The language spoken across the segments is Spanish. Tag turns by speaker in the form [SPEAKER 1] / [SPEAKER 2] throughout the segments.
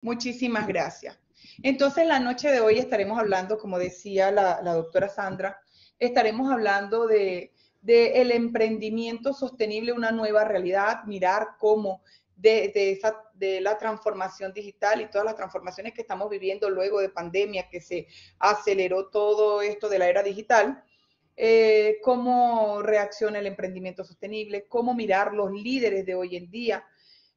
[SPEAKER 1] Muchísimas gracias. Entonces, la noche de hoy estaremos hablando, como decía la doctora Sandra, estaremos hablando de el emprendimiento sostenible, una nueva realidad, mirar cómo de la transformación digital y todas las transformaciones que estamos viviendo luego de pandemia, que se aceleró todo esto de la era digital, cómo reacciona el emprendimiento sostenible, cómo mirar los líderes de hoy en día.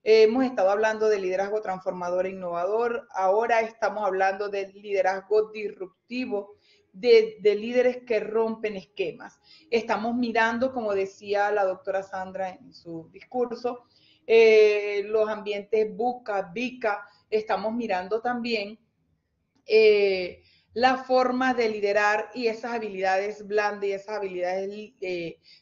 [SPEAKER 1] Hemos estado hablando de liderazgo transformador e innovador, ahora estamos hablando de liderazgo disruptivo, de líderes que rompen esquemas. Estamos mirando, como decía la doctora Sandra en su discurso, los ambientes VUCA, VICA, estamos mirando también la forma de liderar y esas habilidades blandas y esas habilidades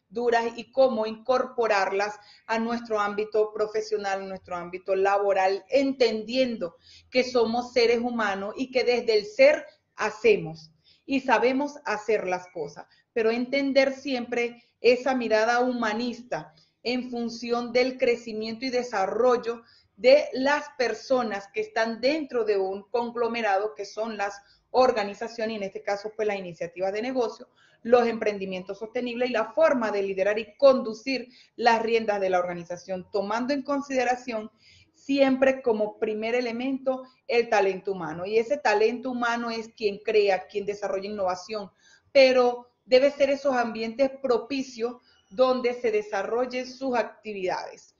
[SPEAKER 1] duras y cómo incorporarlas a nuestro ámbito profesional, nuestro ámbito laboral, entendiendo que somos seres humanos y que desde el ser hacemos y sabemos hacer las cosas, pero entender siempre esa mirada humanista en función del crecimiento y desarrollo de las personas que están dentro de un conglomerado que son las organizaciones, y en este caso pues las iniciativas de negocio, los emprendimientos sostenibles y la forma de liderar y conducir las riendas de la organización, tomando en consideración siempre como primer elemento el talento humano. Y ese talento humano es quien crea, quien desarrolla innovación, pero debe ser esos ambientes propicios donde se desarrollen sus actividades.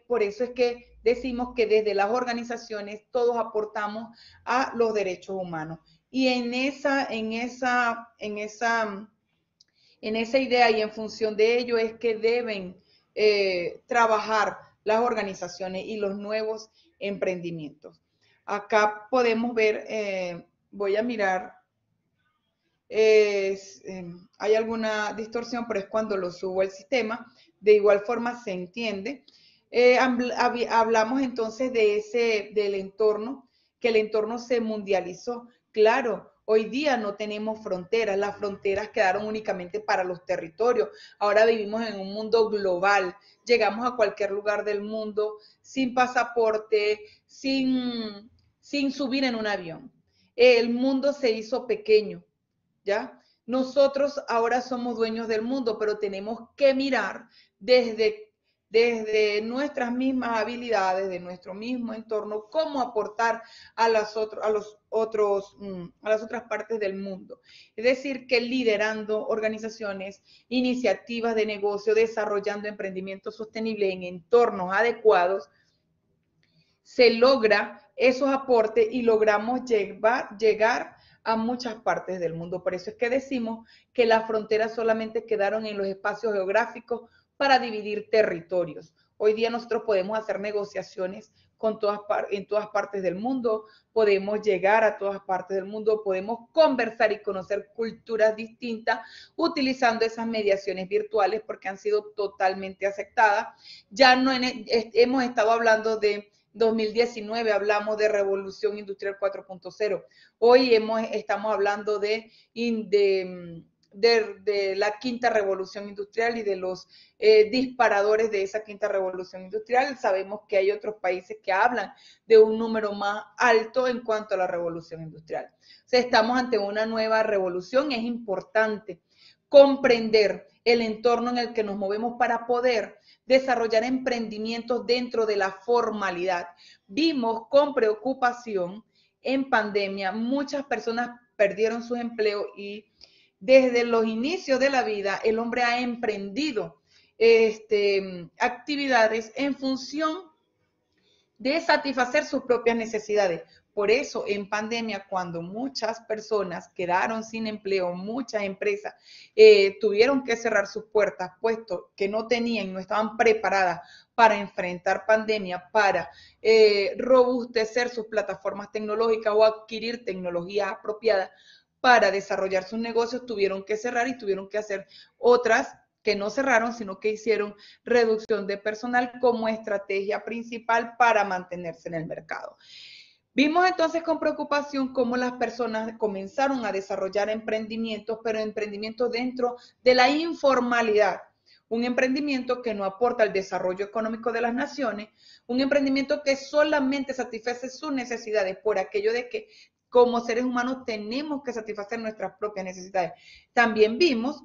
[SPEAKER 1] Por eso es que decimos que desde las organizaciones todos aportamos a los derechos humanos. Y en esa idea y en función de ello es que deben trabajar las organizaciones y los nuevos emprendimientos. Acá podemos ver, voy a mirar, hay alguna distorsión, pero es cuando lo subo al sistema. De igual forma se entiende. Hablamos entonces del entorno, que el entorno se mundializó. Claro, hoy día no tenemos fronteras, las fronteras quedaron únicamente para los territorios. Ahora vivimos en un mundo global, llegamos a cualquier lugar del mundo sin pasaporte, sin subir en un avión. El mundo se hizo pequeño, ¿ya? Nosotros ahora somos dueños del mundo, pero tenemos que mirar desde nuestras mismas habilidades, de nuestro mismo entorno, cómo aportar a las otras partes del mundo. Es decir, que liderando organizaciones, iniciativas de negocio, desarrollando emprendimientos sostenibles en entornos adecuados, se logra esos aportes y logramos llegar a muchas partes del mundo. Por eso es que decimos que las fronteras solamente quedaron en los espacios geográficos para dividir territorios. Hoy día nosotros podemos hacer negociaciones en todas partes del mundo, podemos llegar a todas partes del mundo, podemos conversar y conocer culturas distintas utilizando esas mediaciones virtuales porque han sido totalmente aceptadas. Ya no hemos estado hablando de 2019 hablamos de revolución industrial 4.0. Hoy estamos hablando de la quinta revolución industrial y de los disparadores de esa quinta revolución industrial. Sabemos que hay otros países que hablan de un número más alto en cuanto a la revolución industrial. O sea, estamos ante una nueva revolución. Es importante comprender el entorno en el que nos movemos para poder desarrollar emprendimientos dentro de la formalidad. Vimos con preocupación en pandemia, muchas personas perdieron sus empleos y desde los inicios de la vida el hombre ha emprendido actividades en función de satisfacer sus propias necesidades. Por eso, en pandemia, cuando muchas personas quedaron sin empleo, muchas empresas tuvieron que cerrar sus puertas, puesto que no tenían, no estaban preparadas para enfrentar pandemia, para robustecer sus plataformas tecnológicas o adquirir tecnologías apropiadas para desarrollar sus negocios, tuvieron que cerrar y tuvieron que hacer otras que no cerraron, sino que hicieron reducción de personal como estrategia principal para mantenerse en el mercado. Vimos entonces con preocupación cómo las personas comenzaron a desarrollar emprendimientos, pero emprendimientos dentro de la informalidad. un emprendimiento que no aporta al desarrollo económico de las naciones, un emprendimiento que solamente satisface sus necesidades por aquello de que como seres humanos tenemos que satisfacer nuestras propias necesidades. También vimos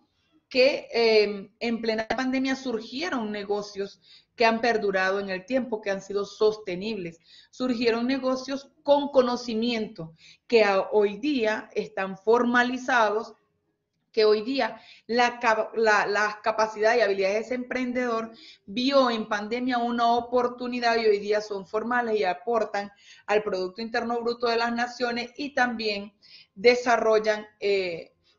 [SPEAKER 1] que en plena pandemia surgieron negocios que han perdurado en el tiempo, que han sido sostenibles. Surgieron negocios con conocimiento que hoy día están formalizados, que hoy día las capacidades y habilidades de ese emprendedor vio en pandemia una oportunidad y hoy día son formales y aportan al Producto Interno Bruto de las naciones y también desarrollan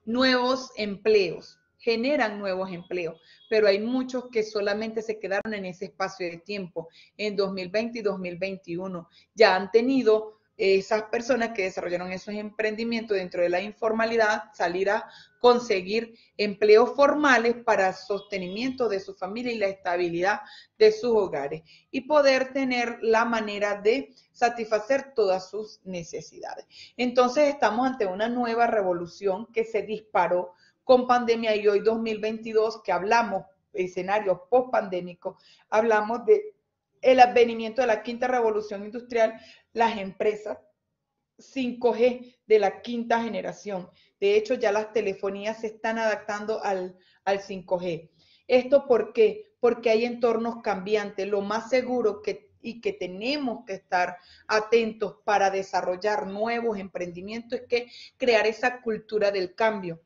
[SPEAKER 1] nuevos empleos, generan nuevos empleos, pero hay muchos que solamente se quedaron en ese espacio de tiempo, en 2020 y 2021. Ya han tenido esas personas que desarrollaron esos emprendimientos dentro de la informalidad, salir a conseguir empleos formales para el sostenimiento de su familia y la estabilidad de sus hogares y poder tener la manera de satisfacer todas sus necesidades. Entonces estamos ante una nueva revolución que se disparó con pandemia y hoy 2022 que hablamos escenarios post-pandémicos, hablamos de el advenimiento de la quinta revolución industrial, las empresas 5G de la quinta generación. De hecho, ya las telefonías se están adaptando al 5G. ¿Esto por qué? Porque hay entornos cambiantes. Lo más seguro y que tenemos que estar atentos para desarrollar nuevos emprendimientos es que crear esa cultura del cambio,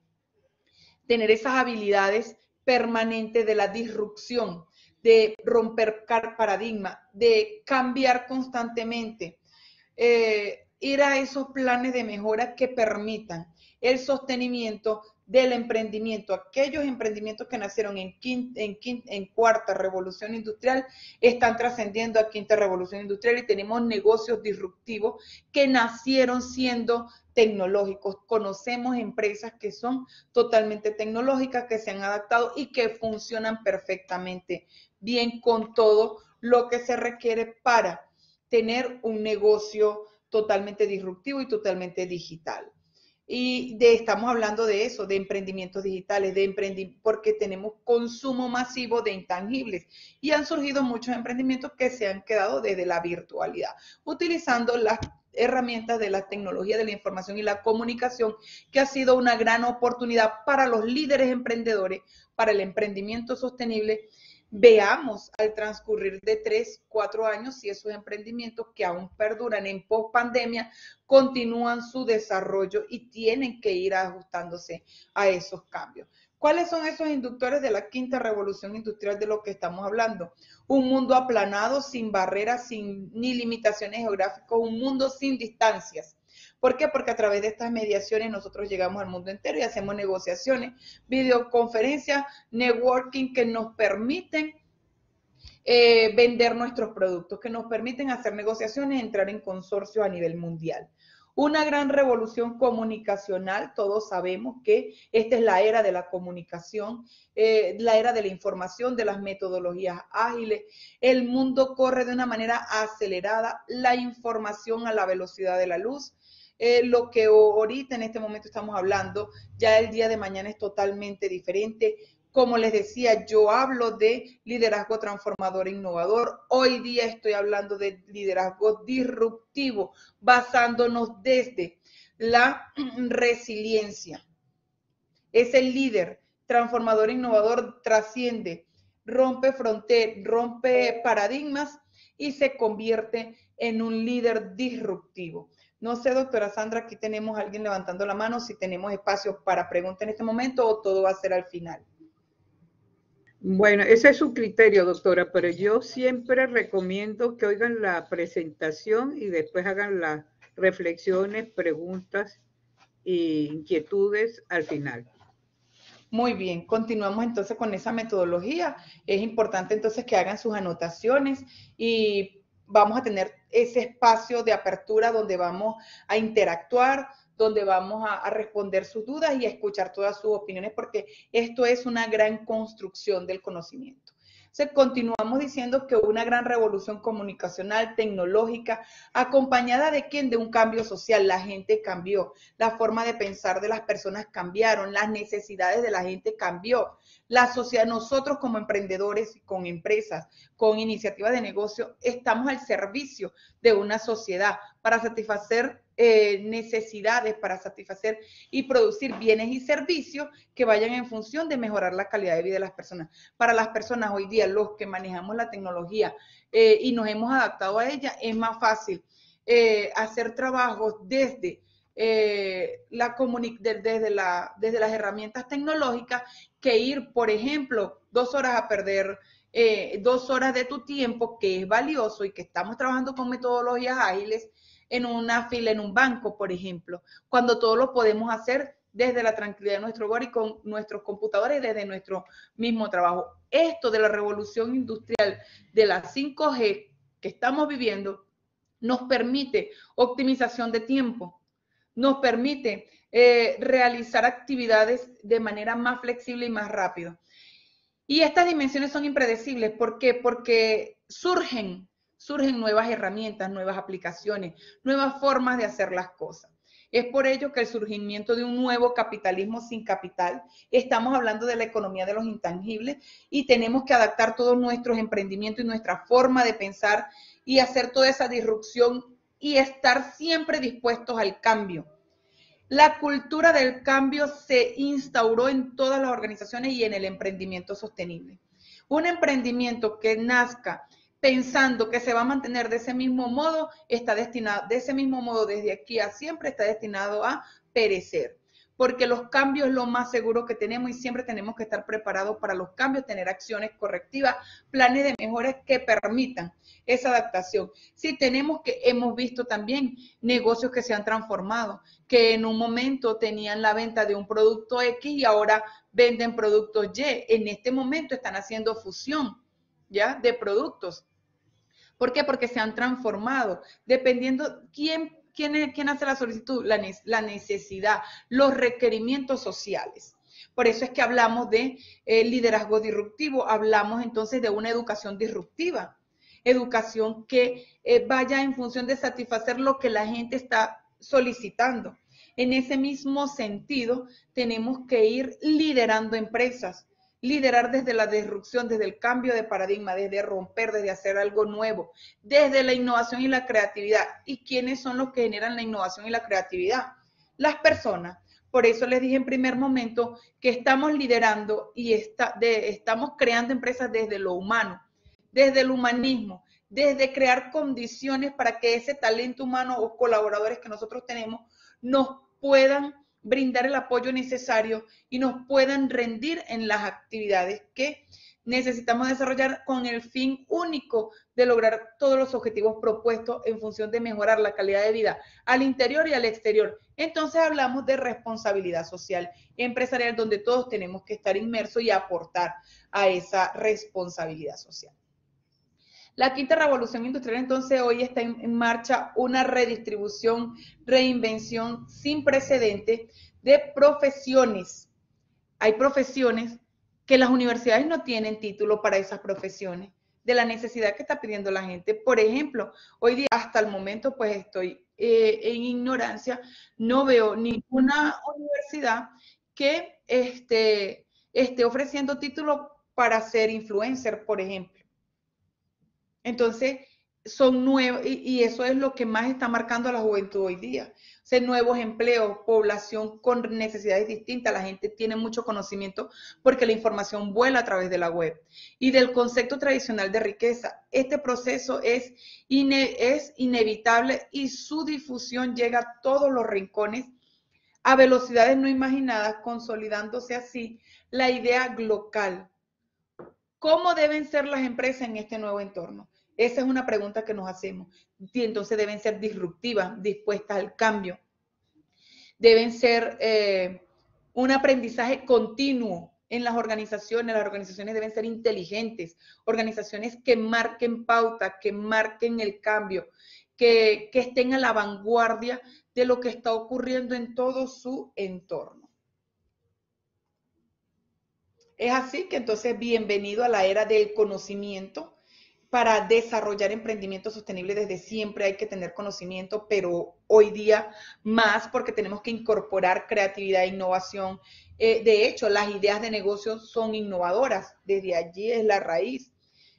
[SPEAKER 1] tener esas habilidades permanentes de la disrupción, de romper paradigmas, de cambiar constantemente, ir a esos planes de mejora que permitan el sostenimiento del emprendimiento. Aquellos emprendimientos que nacieron en cuarta revolución industrial están trascendiendo a quinta revolución industrial y tenemos negocios disruptivos que nacieron siendo tecnológicos. Conocemos empresas que son totalmente tecnológicas, que se han adaptado y que funcionan perfectamente bien con todo lo que se requiere para tener un negocio totalmente disruptivo y totalmente digital. Y estamos hablando de eso, de emprendimientos digitales, porque tenemos consumo masivo de intangibles y han surgido muchos emprendimientos que se han quedado desde la virtualidad, utilizando las herramientas de la tecnología de la información y la comunicación, que ha sido una gran oportunidad para los líderes emprendedores, para el emprendimiento sostenible. Veamos al transcurrir de 3, 4 años si esos emprendimientos que aún perduran en post-pandemia continúan su desarrollo y tienen que ir ajustándose a esos cambios. ¿Cuáles son esos inductores de la quinta revolución industrial de lo que estamos hablando? Un mundo aplanado, sin barreras, sin ni limitaciones geográficas, un mundo sin distancias. ¿Por qué? Porque a través de estas mediaciones nosotros llegamos al mundo entero y hacemos negociaciones, videoconferencias, networking que nos permiten vender nuestros productos, que nos permiten hacer negociaciones, entrar en consorcios a nivel mundial. Una gran revolución comunicacional, todos sabemos que esta es la era de la comunicación, la era de la información, de las metodologías ágiles. El mundo corre de una manera acelerada, la información a la velocidad de la luz. Lo que ahorita en este momento estamos hablando, ya el día de mañana es totalmente diferente. Como les decía, yo hablo de liderazgo transformador e innovador. Hoy día estoy hablando de liderazgo disruptivo, basándonos desde la resiliencia. Es el líder transformador e innovador, trasciende, rompe fronteras, rompe paradigmas y se convierte en un líder disruptivo. No sé, doctora Sandra, aquí tenemos a alguien levantando la mano, si tenemos espacio para preguntas en este momento o todo va a ser al final.
[SPEAKER 2] Bueno, ese es su criterio, doctora, pero yo siempre recomiendo que oigan la presentación y después hagan las reflexiones, preguntas e inquietudes al final.
[SPEAKER 1] Muy bien, continuamos entonces con esa metodología. Es importante entonces que hagan sus anotaciones y vamos a tener ese espacio de apertura donde vamos a interactuar, donde vamos a responder sus dudas y a escuchar todas sus opiniones, porque esto es una gran construcción del conocimiento. Entonces, continuamos diciendo que una gran revolución comunicacional, tecnológica, acompañada de ¿quién? De un cambio social. La gente cambió, la forma de pensar de las personas cambiaron, las necesidades de la gente cambió. La sociedad, nosotros como emprendedores, con empresas, con iniciativas de negocio, estamos al servicio de una sociedad para satisfacer necesidades, para satisfacer y producir bienes y servicios que vayan en función de mejorar la calidad de vida de las personas. Para las personas hoy día, los que manejamos la tecnología y nos hemos adaptado a ella, es más fácil hacer trabajos desde desde las herramientas tecnológicas que ir, por ejemplo, 2 horas a perder 2 horas de tu tiempo, que es valioso y que estamos trabajando con metodologías ágiles en una fila en un banco, por ejemplo, cuando todo lo podemos hacer desde la tranquilidad de nuestro hogar y con nuestros computadores y desde nuestro mismo trabajo. Esto de la revolución industrial de la 5G que estamos viviendo nos permite optimización de tiempo, nos permite realizar actividades de manera más flexible y más rápida. Y estas dimensiones son impredecibles. ¿Por qué? Porque surgen nuevas herramientas, nuevas aplicaciones, nuevas formas de hacer las cosas. Es por ello que el surgimiento de un nuevo capitalismo sin capital, estamos hablando de la economía de los intangibles y tenemos que adaptar todos nuestros emprendimientos y nuestra forma de pensar y hacer toda esa disrupción y estar siempre dispuestos al cambio. La cultura del cambio se instauró en todas las organizaciones y en el emprendimiento sostenible. Un emprendimiento que nazca pensando que se va a mantener de ese mismo modo, está destinado, de ese mismo modo desde aquí a siempre, está destinado a perecer. Porque los cambios es lo más seguro que tenemos y siempre tenemos que estar preparados para los cambios, tener acciones correctivas, planes de mejoras que permitan esa adaptación. Sí, hemos visto también negocios que se han transformado, que en un momento tenían la venta de un producto X y ahora venden productos Y. En este momento están haciendo fusión, ¿ya? De productos. ¿Por qué? Porque se han transformado. Dependiendo quién hace la solicitud, la necesidad, los requerimientos sociales. Por eso es que hablamos de liderazgo disruptivo, hablamos entonces de una educación disruptiva, educación que vaya en función de satisfacer lo que la gente está solicitando. En ese mismo sentido, tenemos que ir liderando empresas, liderar desde la disrupción, desde el cambio de paradigma, desde romper, desde hacer algo nuevo, desde la innovación y la creatividad. ¿Y quiénes son los que generan la innovación y la creatividad? Las personas. Por eso les dije en primer momento que estamos liderando y estamos creando empresas desde lo humano, desde el humanismo, desde crear condiciones para que ese talento humano o colaboradores que nosotros tenemos nos puedan brindar el apoyo necesario y nos puedan rendir en las actividades que necesitamos desarrollar con el fin único de lograr todos los objetivos propuestos en función de mejorar la calidad de vida al interior y al exterior. Entonces hablamos de responsabilidad social y empresarial, donde todos tenemos que estar inmersos y aportar a esa responsabilidad social. La quinta revolución industrial, entonces, hoy está en marcha una redistribución, reinvención sin precedentes de profesiones. Hay profesiones que las universidades no tienen título para esas profesiones, de la necesidad que está pidiendo la gente. Por ejemplo, hoy día, hasta el momento, pues estoy en ignorancia, no veo ninguna universidad que esté ofreciendo título para ser influencer, por ejemplo. Entonces, son nuevos, y eso es lo que más está marcando a la juventud hoy día. O sea, nuevos empleos, población con necesidades distintas, la gente tiene mucho conocimiento porque la información vuela a través de la web. Y del concepto tradicional de riqueza, este proceso es inevitable y su difusión llega a todos los rincones a velocidades no imaginadas, consolidándose así la idea local. ¿Cómo deben ser las empresas en este nuevo entorno? Esa es una pregunta que nos hacemos. Y entonces deben ser disruptivas, dispuestas al cambio. Deben ser un aprendizaje continuo en las organizaciones deben ser inteligentes, organizaciones que marquen pauta, que marquen el cambio, que estén a la vanguardia de lo que está ocurriendo en todo su entorno. Es así que entonces bienvenido a la era del conocimiento. Para desarrollar emprendimiento sostenible desde siempre hay que tener conocimiento, pero hoy día más porque tenemos que incorporar creatividad e innovación. De hecho, las ideas de negocio son innovadoras, desde allí es la raíz.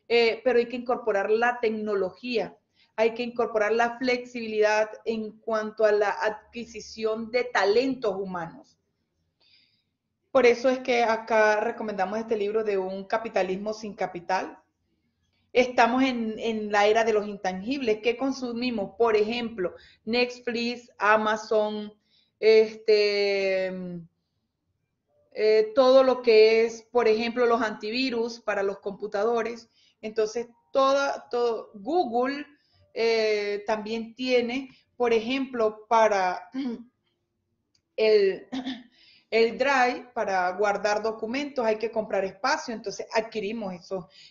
[SPEAKER 1] Pero hay que incorporar la tecnología, hay que incorporar la flexibilidad en cuanto a la adquisición de talentos humanos. Por eso es que acá recomendamos este libro de Un capitalismo sin capital. Estamos en la era de los intangibles. ¿Qué consumimos? Por ejemplo, Netflix, Amazon, todo lo que es, por ejemplo, los antivirus para los computadores. Entonces, todo Google también tiene, por ejemplo, para el, el Drive, para guardar documentos, hay que comprar espacio, entonces adquirimos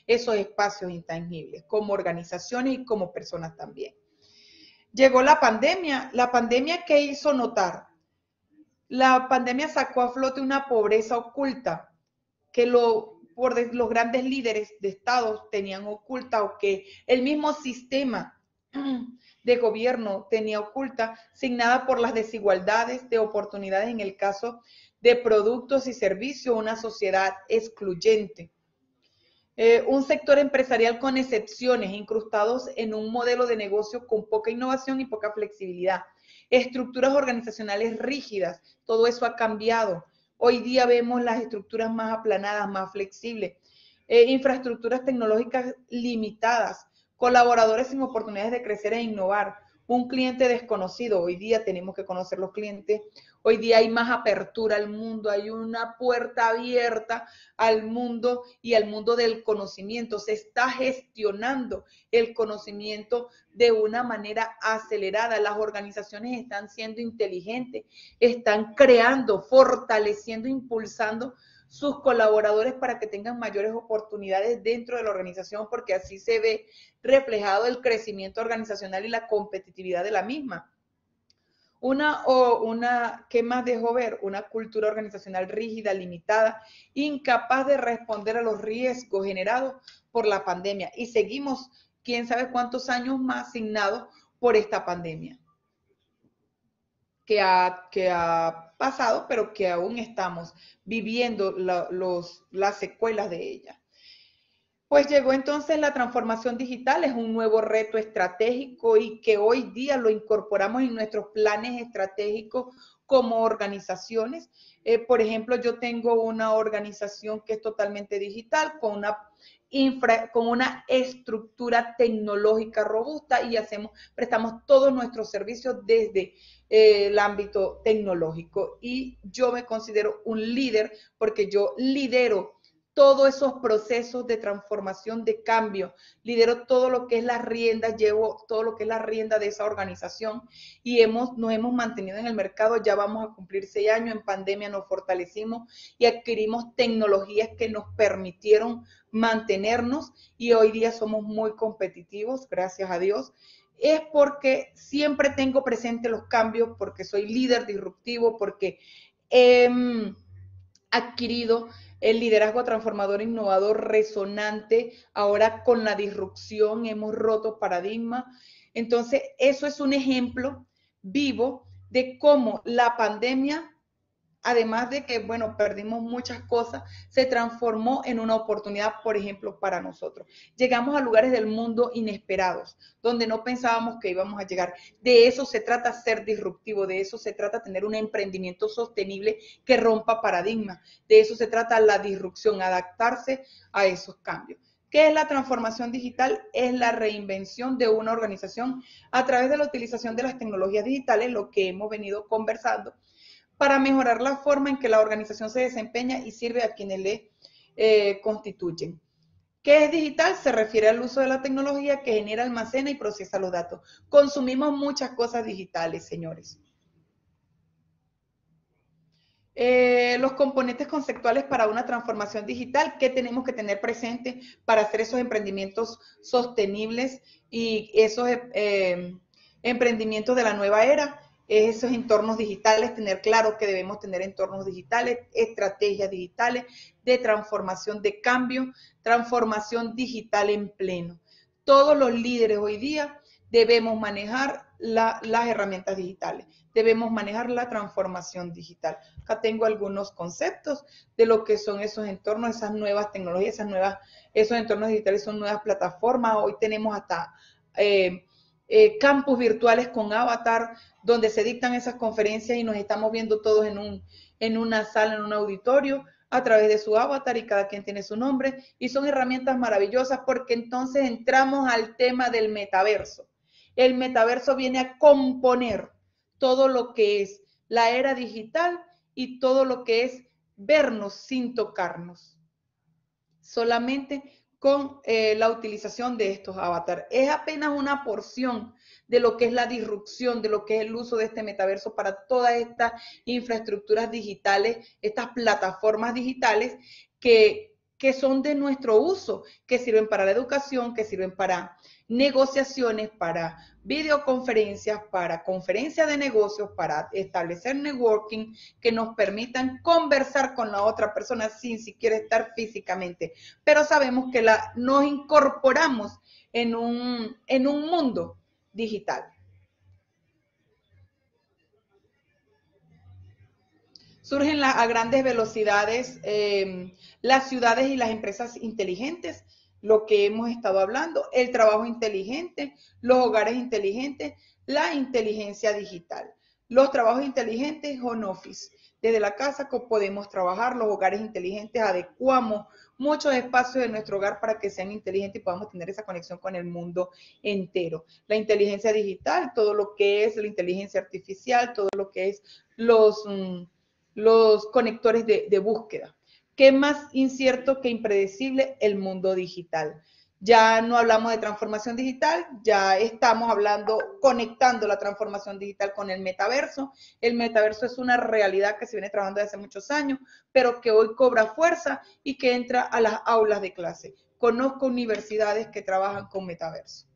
[SPEAKER 1] esos espacios intangibles como organizaciones y como personas también. Llegó la pandemia ¿qué hizo notar? La pandemia sacó a flote una pobreza oculta que los grandes líderes de estados tenían oculta o que el mismo sistema de gobierno tenía oculta, signada por las desigualdades de oportunidades en el caso de productos y servicios, una sociedad excluyente. Un sector empresarial con excepciones, incrustados en un modelo de negocio con poca innovación y poca flexibilidad. Estructuras organizacionales rígidas, todo eso ha cambiado. Hoy día vemos las estructuras más aplanadas, más flexibles. Infraestructuras tecnológicas limitadas, colaboradores sin oportunidades de crecer e innovar. Un cliente desconocido, hoy día tenemos que conocer los clientes, hoy día hay más apertura al mundo, hay una puerta abierta al mundo y al mundo del conocimiento. Se está gestionando el conocimiento de una manera acelerada. Las organizaciones están siendo inteligentes, están creando, fortaleciendo, impulsando sus colaboradores para que tengan mayores oportunidades dentro de la organización, porque así se ve reflejado el crecimiento organizacional y la competitividad de la misma. ¿Qué más dejó ver? Una cultura organizacional rígida, limitada, incapaz de responder a los riesgos generados por la pandemia. Y seguimos, quién sabe cuántos años más asignados por esta pandemia que ha pasado, pero que aún estamos viviendo las secuelas de ella. Pues llegó entonces la transformación digital, es un nuevo reto estratégico y que hoy día lo incorporamos en nuestros planes estratégicos como organizaciones. Por ejemplo, yo tengo una organización que es totalmente digital, con una estructura tecnológica robusta y prestamos todos nuestros servicios desde el ámbito tecnológico. Y yo me considero un líder porque yo lidero todos esos procesos de transformación, de cambio, lidero todo lo que es la rienda, llevo todo lo que es la rienda de esa organización y nos hemos mantenido en el mercado, ya vamos a cumplir 6 años, en pandemia nos fortalecimos y adquirimos tecnologías que nos permitieron mantenernos y hoy día somos muy competitivos, gracias a Dios. Es porque siempre tengo presente los cambios, porque soy líder disruptivo, porque he adquirido el liderazgo transformador, innovador, resonante. Ahora con la disrupción hemos roto paradigmas. Entonces, eso es un ejemplo vivo de cómo la pandemia, además de que, bueno, perdimos muchas cosas, se transformó en una oportunidad, por ejemplo, para nosotros. Llegamos a lugares del mundo inesperados, donde no pensábamos que íbamos a llegar. De eso se trata ser disruptivo, de eso se trata tener un emprendimiento sostenible que rompa paradigmas, de eso se trata la disrupción, adaptarse a esos cambios. ¿Qué es la transformación digital? Es la reinvención de una organización a través de la utilización de las tecnologías digitales, lo que hemos venido conversando, para mejorar la forma en que la organización se desempeña y sirve a quienes le constituyen. ¿Qué es digital? Se refiere al uso de la tecnología que genera, almacena y procesa los datos. Consumimos muchas cosas digitales, señores. Los componentes conceptuales para una transformación digital, ¿qué tenemos que tener presente para hacer esos emprendimientos sostenibles y esos emprendimientos de la nueva era? esos entornos digitales, tener claro que debemos tener entornos digitales, estrategias digitales de transformación, de cambio, transformación digital en pleno. Todos los líderes hoy día debemos manejar las herramientas digitales, debemos manejar la transformación digital. Acá tengo algunos conceptos de lo que son esos entornos, esas nuevas tecnologías, esos entornos digitales son nuevas plataformas. Hoy tenemos hasta campus virtuales con avatar, donde se dictan esas conferencias y nos estamos viendo todos en una sala, en un auditorio, a través de su avatar y cada quien tiene su nombre. Y son herramientas maravillosas porque entonces entramos al tema del metaverso. El metaverso viene a componer todo lo que es la era digital y todo lo que es vernos sin tocarnos, solamente con la utilización de estos avatares. Es apenas una porción de lo que es la disrupción, de lo que es el uso de este metaverso para todas estas infraestructuras digitales, estas plataformas digitales que son de nuestro uso, que sirven para la educación, que sirven para negociaciones, para videoconferencias, para conferencias de negocios, para establecer networking, que nos permitan conversar con la otra persona sin siquiera estar físicamente. Pero sabemos que nos incorporamos en un mundo digital. Surgen a grandes velocidades las ciudades y las empresas inteligentes, lo que hemos estado hablando, el trabajo inteligente, los hogares inteligentes, la inteligencia digital. Los trabajos inteligentes, home office. Desde la casa podemos trabajar, los hogares inteligentes, adecuamos muchos espacios de nuestro hogar para que sean inteligentes y podamos tener esa conexión con el mundo entero. La inteligencia digital, todo lo que es la inteligencia artificial, todo lo que es los conectores de búsqueda. ¿Qué más incierto que impredecible? El mundo digital. Ya no hablamos de transformación digital, ya estamos hablando, conectando la transformación digital con el metaverso. El metaverso es una realidad que se viene trabajando desde hace muchos años, pero que hoy cobra fuerza y que entra a las aulas de clase. Conozco universidades que trabajan con metaverso.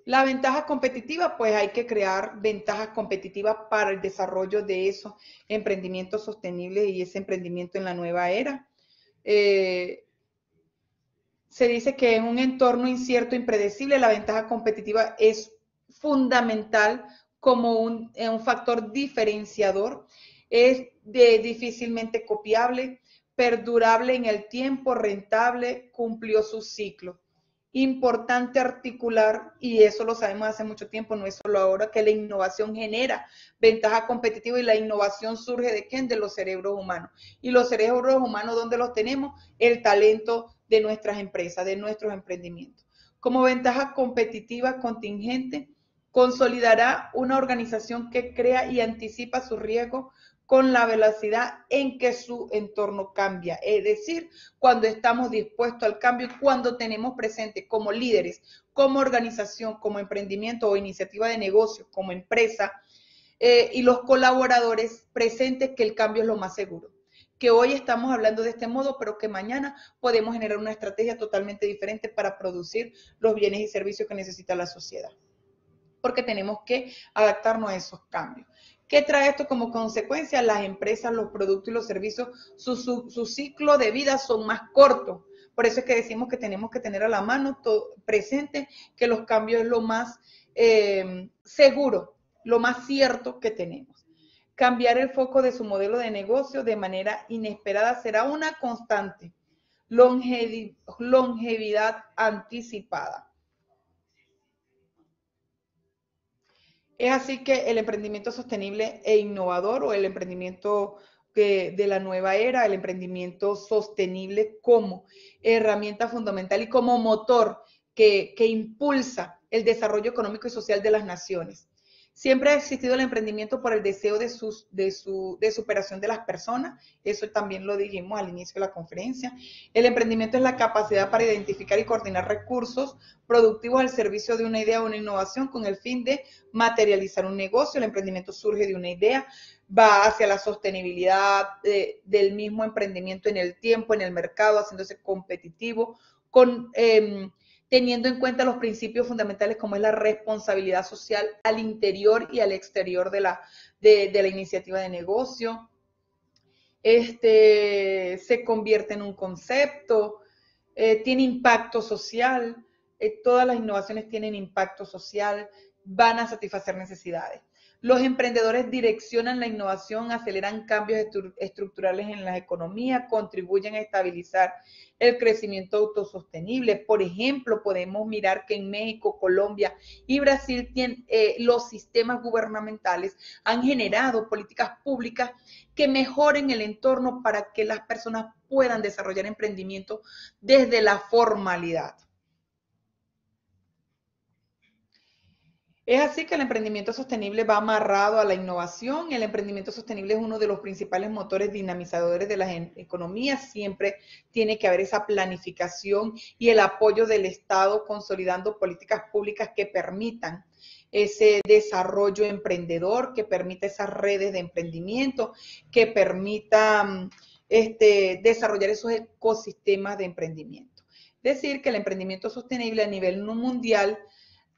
[SPEAKER 1] La ventaja competitiva, pues hay que crear ventajas competitivas para el desarrollo de esos emprendimientos sostenibles y ese emprendimiento en la nueva era. Se dice que en un entorno incierto, impredecible, la ventaja competitiva es fundamental como un factor diferenciador. Es difícilmente copiable, perdurable en el tiempo, rentable, cumplió su ciclo. Importante articular, y eso lo sabemos hace mucho tiempo, no es solo ahora, que la innovación genera ventaja competitiva y la innovación surge ¿de quién? De los cerebros humanos. Y los cerebros humanos, ¿dónde los tenemos? El talento de nuestras empresas, de nuestros emprendimientos. Como ventaja competitiva contingente, consolidará una organización que crea y anticipa sus riesgos con la velocidad en que su entorno cambia. Es decir, cuando estamos dispuestos al cambio y cuando tenemos presente como líderes, como organización, como emprendimiento o iniciativa de negocio, como empresa, y los colaboradores presentes que el cambio es lo más seguro. Que hoy estamos hablando de este modo, pero que mañana podemos generar una estrategia totalmente diferente para producir los bienes y servicios que necesita la sociedad. Porque tenemos que adaptarnos a esos cambios. ¿Qué trae esto como consecuencia? Las empresas, los productos y los servicios, su ciclo de vida son más cortos. Por eso es que decimos que tenemos que tener a la mano presente que los cambios es lo más seguro, lo más cierto que tenemos. Cambiar el foco de su modelo de negocio de manera inesperada será una constante. Longevidad anticipada. Es así que el emprendimiento sostenible e innovador o el emprendimiento de la nueva era, el emprendimiento sostenible como herramienta fundamental y como motor que impulsa el desarrollo económico y social de las naciones. Siempre ha existido el emprendimiento por el deseo de superación de las personas. Eso también lo dijimos al inicio de la conferencia. El emprendimiento es la capacidad para identificar y coordinar recursos productivos al servicio de una idea o una innovación con el fin de materializar un negocio. El emprendimiento surge de una idea, va hacia la sostenibilidad del mismo emprendimiento en el tiempo, en el mercado, haciéndose competitivo, teniendo en cuenta los principios fundamentales como es la responsabilidad social al interior y al exterior de la iniciativa de negocio. Se convierte en un concepto, tiene impacto social, todas las innovaciones tienen impacto social, van a satisfacer necesidades. Los emprendedores direccionan la innovación, aceleran cambios estructurales en la economía, contribuyen a estabilizar el crecimiento autosostenible. Por ejemplo, podemos mirar que en México, Colombia y Brasil los sistemas gubernamentales han generado políticas públicas que mejoren el entorno para que las personas puedan desarrollar emprendimiento desde la formalidad. Es así que el emprendimiento sostenible va amarrado a la innovación. El emprendimiento sostenible es uno de los principales motores dinamizadores de las economías. Siempre tiene que haber esa planificación y el apoyo del Estado consolidando políticas públicas que permitan ese desarrollo emprendedor, que permita esas redes de emprendimiento, que permita desarrollar esos ecosistemas de emprendimiento. Es decir, que el emprendimiento sostenible a nivel mundial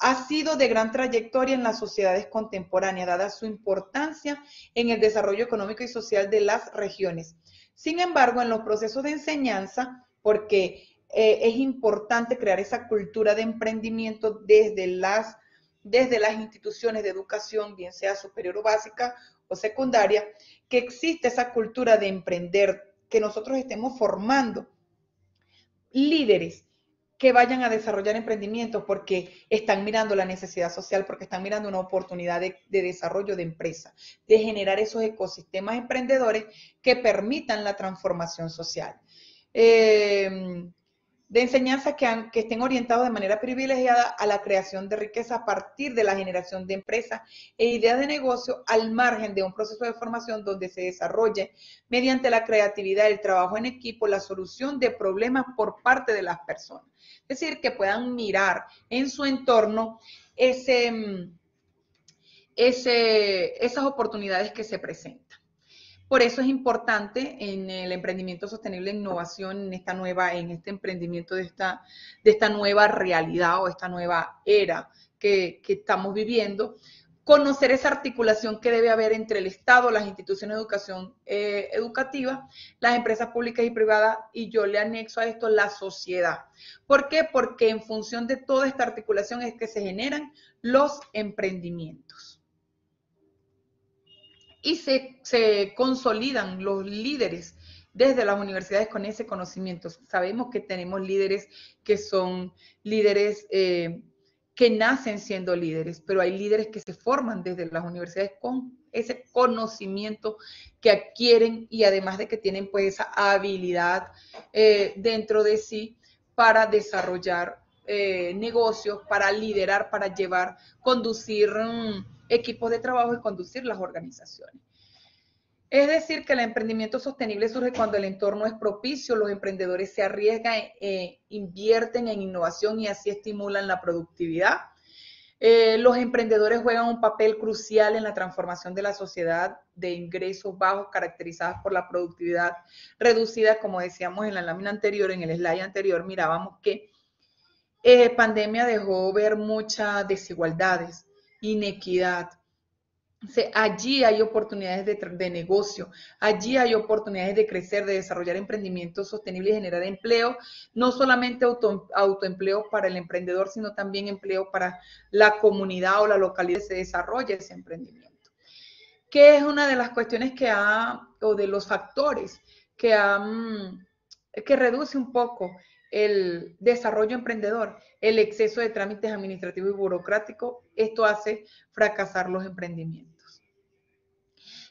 [SPEAKER 1] ha sido de gran trayectoria en las sociedades contemporáneas, dada su importancia en el desarrollo económico y social de las regiones. Sin embargo, en los procesos de enseñanza, porque es importante crear esa cultura de emprendimiento desde las instituciones de educación, bien sea superior o básica o secundaria, que existe esa cultura de emprender, que nosotros estemos formando líderes que vayan a desarrollar emprendimientos porque están mirando la necesidad social, porque están mirando una oportunidad de desarrollo de empresa, de generar esos ecosistemas emprendedores que permitan la transformación social. De enseñanza que estén orientados de manera privilegiada a la creación de riqueza a partir de la generación de empresas e ideas de negocio al margen de un proceso de formación donde se desarrolle mediante la creatividad, el trabajo en equipo, la solución de problemas por parte de las personas. Es decir, que puedan mirar en su entorno esas oportunidades que se presentan. Por eso es importante en el emprendimiento sostenible, innovación, en este emprendimiento de esta nueva realidad o esta nueva era que estamos viviendo, conocer esa articulación que debe haber entre el Estado, las instituciones de educación educativa, las empresas públicas y privadas, y yo le anexo a esto la sociedad. ¿Por qué? Porque en función de toda esta articulación es que se generan los emprendimientos. Y se consolidan los líderes desde las universidades con ese conocimiento. Sabemos que tenemos líderes que son líderes que nacen siendo líderes, pero hay líderes que se forman desde las universidades con ese conocimiento que adquieren y además de que tienen pues esa habilidad dentro de sí para desarrollar negocios, para liderar, para llevar, conducir equipos de trabajo y conducir las organizaciones. Es decir, que el emprendimiento sostenible surge cuando el entorno es propicio, los emprendedores se arriesgan, invierten en innovación y así estimulan la productividad. Los emprendedores juegan un papel crucial en la transformación de la sociedad de ingresos bajos caracterizadas por la productividad reducida, como decíamos en la lámina anterior, en el slide anterior, mirábamos que pandemia dejó ver muchas desigualdades, inequidad. Allí hay oportunidades de negocio, allí hay oportunidades de crecer, de desarrollar emprendimientos sostenibles y generar empleo, no solamente autoempleo para el emprendedor, sino también empleo para la comunidad o la localidad que se desarrolle ese emprendimiento. ¿Qué es una de las cuestiones o de los factores que reduce un poco el desarrollo emprendedor? El exceso de trámites administrativos y burocráticos. Esto hace fracasar los emprendimientos.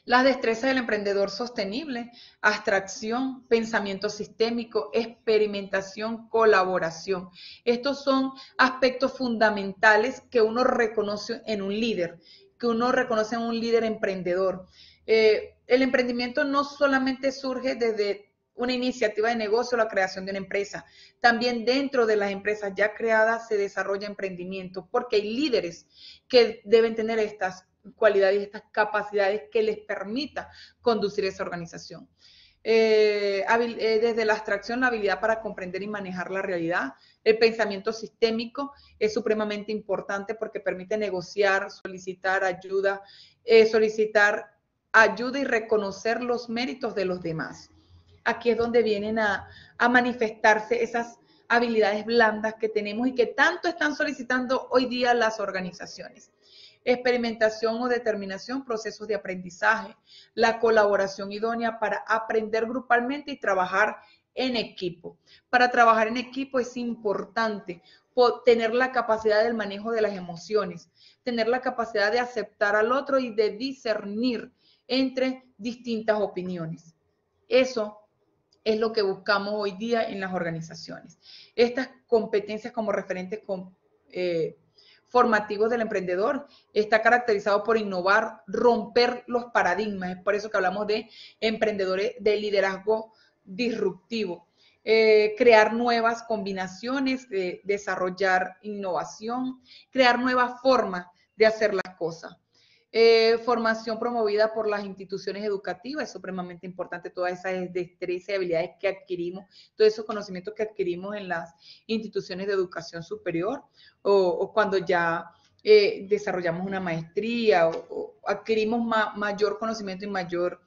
[SPEAKER 1] Las destrezas del emprendedor sostenible: abstracción, pensamiento sistémico, experimentación, colaboración. Estos son aspectos fundamentales que uno reconoce en un líder, que uno reconoce en un líder emprendedor. El emprendimiento no solamente surge desde una iniciativa de negocio, la creación de una empresa. También dentro de las empresas ya creadas se desarrolla emprendimiento, porque hay líderes que deben tener estas cualidades y estas capacidades que les permita conducir esa organización. Desde la abstracción, la habilidad para comprender y manejar la realidad. El pensamiento sistémico es supremamente importante porque permite negociar, solicitar ayuda y reconocer los méritos de los demás. Aquí es donde vienen a manifestarse esas habilidades blandas que tenemos y que tanto están solicitando hoy día las organizaciones. Experimentación o determinación, procesos de aprendizaje, la colaboración idónea para aprender grupalmente y trabajar en equipo. Para trabajar en equipo es importante tener la capacidad del manejo de las emociones, tener la capacidad de aceptar al otro y de discernir entre distintas opiniones. Eso es lo que buscamos hoy día en las organizaciones. Estas competencias como referentes formativos del emprendedor está caracterizado por innovar, romper los paradigmas. Es por eso que hablamos de emprendedores de liderazgo disruptivo. Crear nuevas combinaciones, desarrollar innovación, crear nuevas formas de hacer las cosas. Formación promovida por las instituciones educativas, es supremamente importante, todas esas destrezas y habilidades que adquirimos, todos esos conocimientos que adquirimos en las instituciones de educación superior o cuando ya desarrollamos una maestría o adquirimos mayor conocimiento y mayor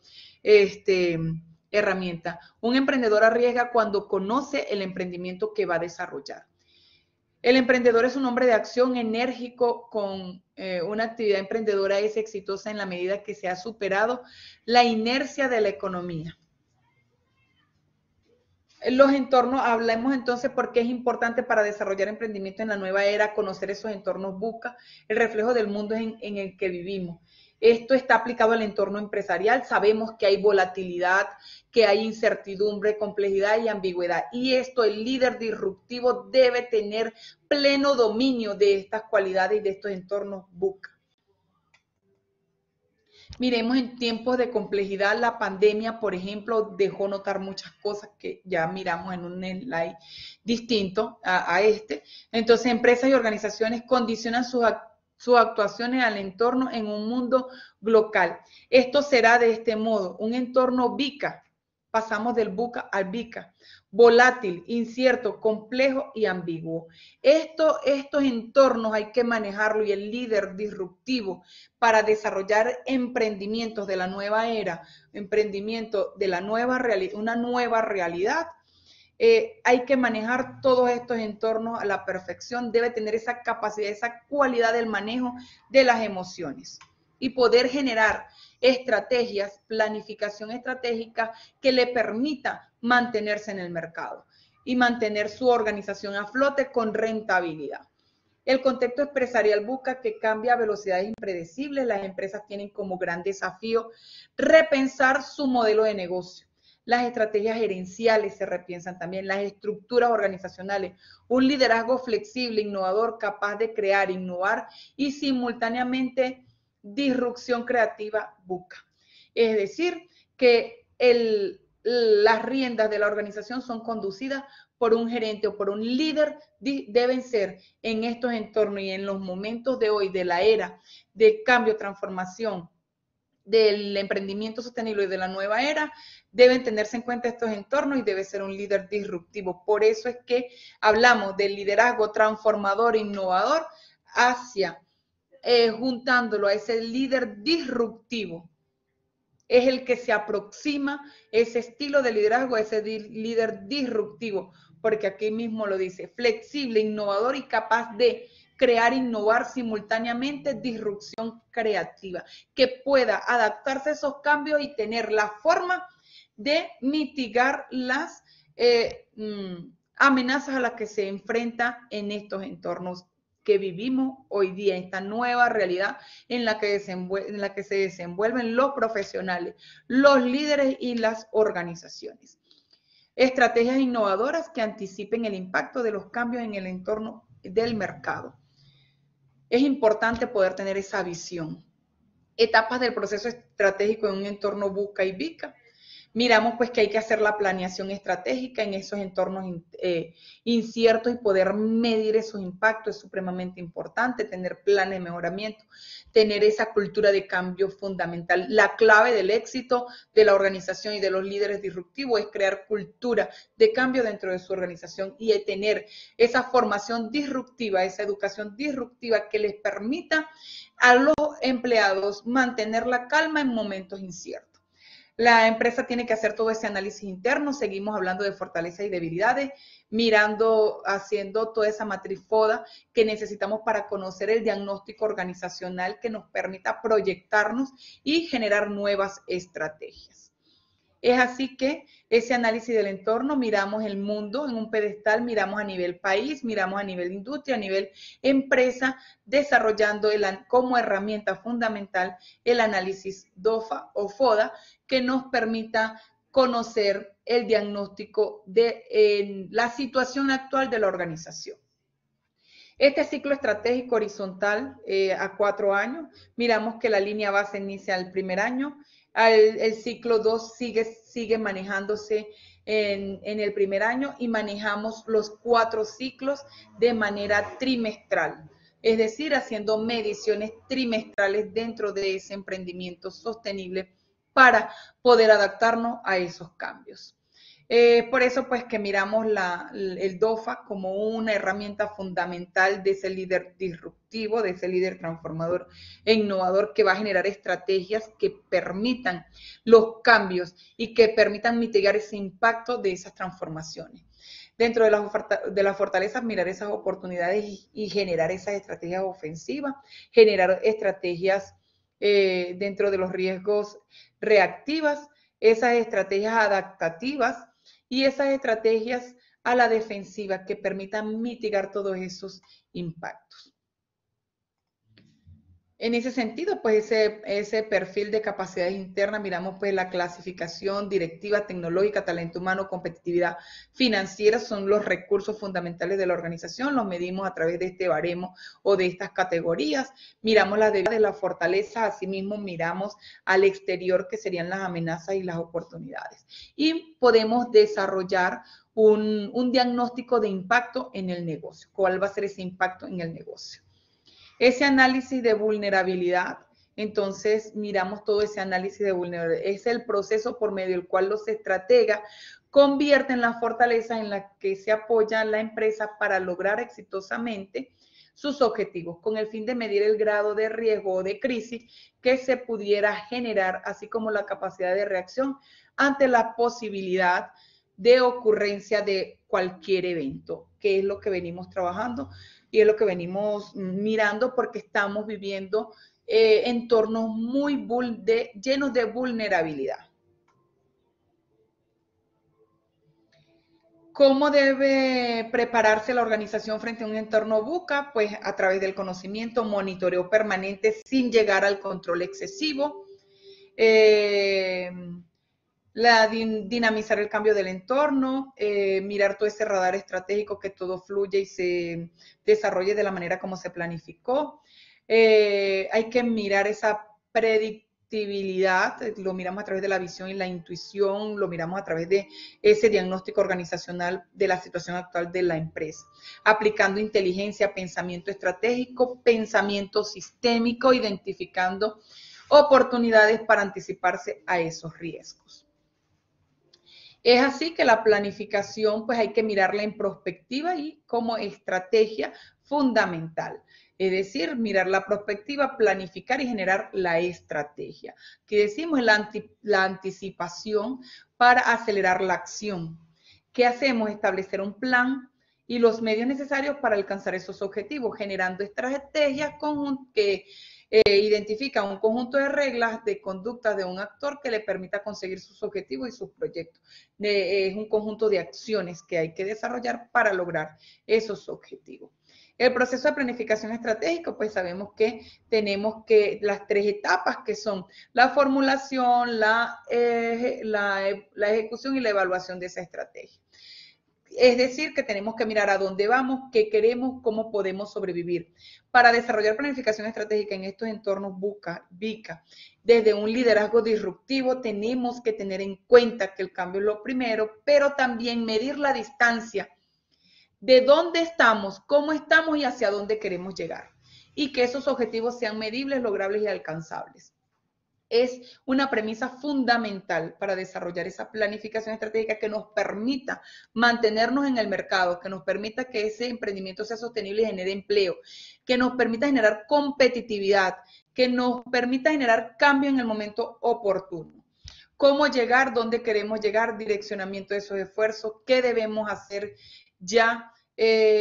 [SPEAKER 1] herramienta. Un emprendedor arriesga cuando conoce el emprendimiento que va a desarrollar. El emprendedor es un hombre de acción enérgico con una actividad emprendedora es exitosa en la medida que se ha superado la inercia de la economía. Los entornos, hablemos entonces por qué es importante para desarrollar emprendimiento en la nueva era, conocer esos entornos busca el reflejo del mundo en el que vivimos. Esto está aplicado al entorno empresarial. Sabemos que hay volatilidad, que hay incertidumbre, complejidad y ambigüedad. Y esto, el líder disruptivo debe tener pleno dominio de estas cualidades y de estos entornos busca. Miremos en tiempos de complejidad, la pandemia, por ejemplo, dejó notar muchas cosas que ya miramos en un slide distinto a este. Entonces, empresas y organizaciones condicionan sus actuaciones al entorno en un mundo global. Esto será de este modo, un entorno VICA, pasamos del VUCA al VICA, volátil, incierto, complejo y ambiguo. Estos entornos hay que manejarlo y el líder disruptivo para desarrollar emprendimientos de la nueva era, emprendimiento de la nueva realidad, una nueva realidad. Hay que manejar todos estos entornos a la perfección, debe tener esa capacidad, esa cualidad del manejo de las emociones y poder generar estrategias, planificación estratégica que le permita mantenerse en el mercado y mantener su organización a flote con rentabilidad. El contexto empresarial busca que cambia a velocidades impredecibles. Las empresas tienen como gran desafío repensar su modelo de negocio. Las estrategias gerenciales se repiensan también, las estructuras organizacionales, un liderazgo flexible, innovador, capaz de crear, innovar y simultáneamente disrupción creativa busca. Es decir, que las riendas de la organización son conducidas por un gerente o por un líder, deben ser en estos entornos y en los momentos de hoy, de la era de cambio, transformación, del emprendimiento sostenible y de la nueva era, deben tenerse en cuenta estos entornos y debe ser un líder disruptivo. Por eso es que hablamos del liderazgo transformador e innovador hacia juntándolo a ese líder disruptivo. Es el que se aproxima ese estilo de liderazgo, a ese líder disruptivo, porque aquí mismo lo dice, flexible, innovador y capaz de crear, innovar simultáneamente, disrupción creativa, que pueda adaptarse a esos cambios y tener la forma de mitigar las amenazas a las que se enfrenta en estos entornos que vivimos hoy día, esta nueva realidad en la que se desenvuelven los profesionales, los líderes y las organizaciones. Estrategias innovadoras que anticipen el impacto de los cambios en el entorno del mercado. Es importante poder tener esa visión. Etapas del proceso estratégico en un entorno busca y VICA. Miramos pues que hay que hacer la planeación estratégica en esos entornos inciertos y poder medir esos impactos es supremamente importante, tener planes de mejoramiento, tener esa cultura de cambio fundamental. La clave del éxito de la organización y de los líderes disruptivos es crear cultura de cambio dentro de su organización y tener esa formación disruptiva, esa educación disruptiva que les permita a los empleados mantener la calma en momentos inciertos. La empresa tiene que hacer todo ese análisis interno, seguimos hablando de fortalezas y debilidades, haciendo toda esa matriz FODA que necesitamos para conocer el diagnóstico organizacional que nos permita proyectarnos y generar nuevas estrategias. Es así que ese análisis del entorno, miramos el mundo en un pedestal, miramos a nivel país, miramos a nivel industria, a nivel empresa, desarrollando como herramienta fundamental el análisis DOFA o FODA, que nos permita conocer el diagnóstico de la situación actual de la organización. Este ciclo estratégico horizontal a 4 años, miramos que la línea base inicia el primer año, el ciclo 2 sigue manejándose en el primer año y manejamos los 4 ciclos de manera trimestral, es decir, haciendo mediciones trimestrales dentro de ese emprendimiento sostenible para poder adaptarnos a esos cambios. Por eso, pues, que miramos el DOFA como una herramienta fundamental de ese líder disruptivo, de ese líder transformador e innovador que va a generar estrategias que permitan los cambios y que permitan mitigar ese impacto de esas transformaciones. Dentro de las fortalezas, mirar esas oportunidades y generar esas estrategias ofensivas, generar estrategias dentro de los riesgos reactivas, esas estrategias adaptativas y esas estrategias a la defensiva que permitan mitigar todos esos impactos. En ese sentido, pues ese perfil de capacidades internas, miramos pues la clasificación directiva, tecnológica, talento humano, competitividad financiera, son los recursos fundamentales de la organización, los medimos a través de este baremo o de estas categorías, miramos las debilidades, las fortalezas, asimismo miramos al exterior que serían las amenazas y las oportunidades. Y podemos desarrollar un diagnóstico de impacto en el negocio. ¿Cuál va a ser ese impacto en el negocio? Ese análisis de vulnerabilidad, entonces miramos todo ese análisis de vulnerabilidad. Es el proceso por medio del cual los estrategas convierten las fortalezas en las que se apoya la empresa para lograr exitosamente sus objetivos, con el fin de medir el grado de riesgo o de crisis que se pudiera generar, así como la capacidad de reacción ante la posibilidad de ocurrencia de cualquier evento, que es lo que venimos trabajando y es lo que venimos mirando porque estamos viviendo entornos muy llenos de vulnerabilidad. ¿Cómo debe prepararse la organización frente a un entorno VUCA? Pues a través del conocimiento, monitoreo permanente sin llegar al control excesivo, dinamizar el cambio del entorno, mirar todo ese radar estratégico, que todo fluya y se desarrolle de la manera como se planificó. Hay que mirar esa predictibilidad, lo miramos a través de la visión y la intuición, lo miramos a través de ese diagnóstico organizacional de la situación actual de la empresa, aplicando inteligencia, pensamiento estratégico, pensamiento sistémico, identificando oportunidades para anticiparse a esos riesgos. Es así que la planificación, pues hay que mirarla en perspectiva y como estrategia fundamental. Es decir, mirar la perspectiva, planificar y generar la estrategia. Que decimos la anticipación para acelerar la acción. ¿Qué hacemos? Establecer un plan y los medios necesarios para alcanzar esos objetivos, generando estrategias que identifica un conjunto de reglas de conducta de un actor que le permita conseguir sus objetivos y sus proyectos. Es un conjunto de acciones que hay que desarrollar para lograr esos objetivos. El proceso de planificación estratégica, pues sabemos que tenemos las 3 etapas que son la formulación, la ejecución y la evaluación de esa estrategia. Es decir, que tenemos que mirar a dónde vamos, qué queremos, cómo podemos sobrevivir. Para desarrollar planificación estratégica en estos entornos VICA, desde un liderazgo disruptivo, tenemos que tener en cuenta que el cambio es lo primero, pero también medir la distancia de dónde estamos, cómo estamos y hacia dónde queremos llegar. Y que esos objetivos sean medibles, logrables y alcanzables. Es una premisa fundamental para desarrollar esa planificación estratégica que nos permita mantenernos en el mercado, que nos permita que ese emprendimiento sea sostenible y genere empleo, que nos permita generar competitividad, que nos permita generar cambio en el momento oportuno. Cómo llegar, dónde queremos llegar, direccionamiento de esos esfuerzos, qué debemos hacer ya,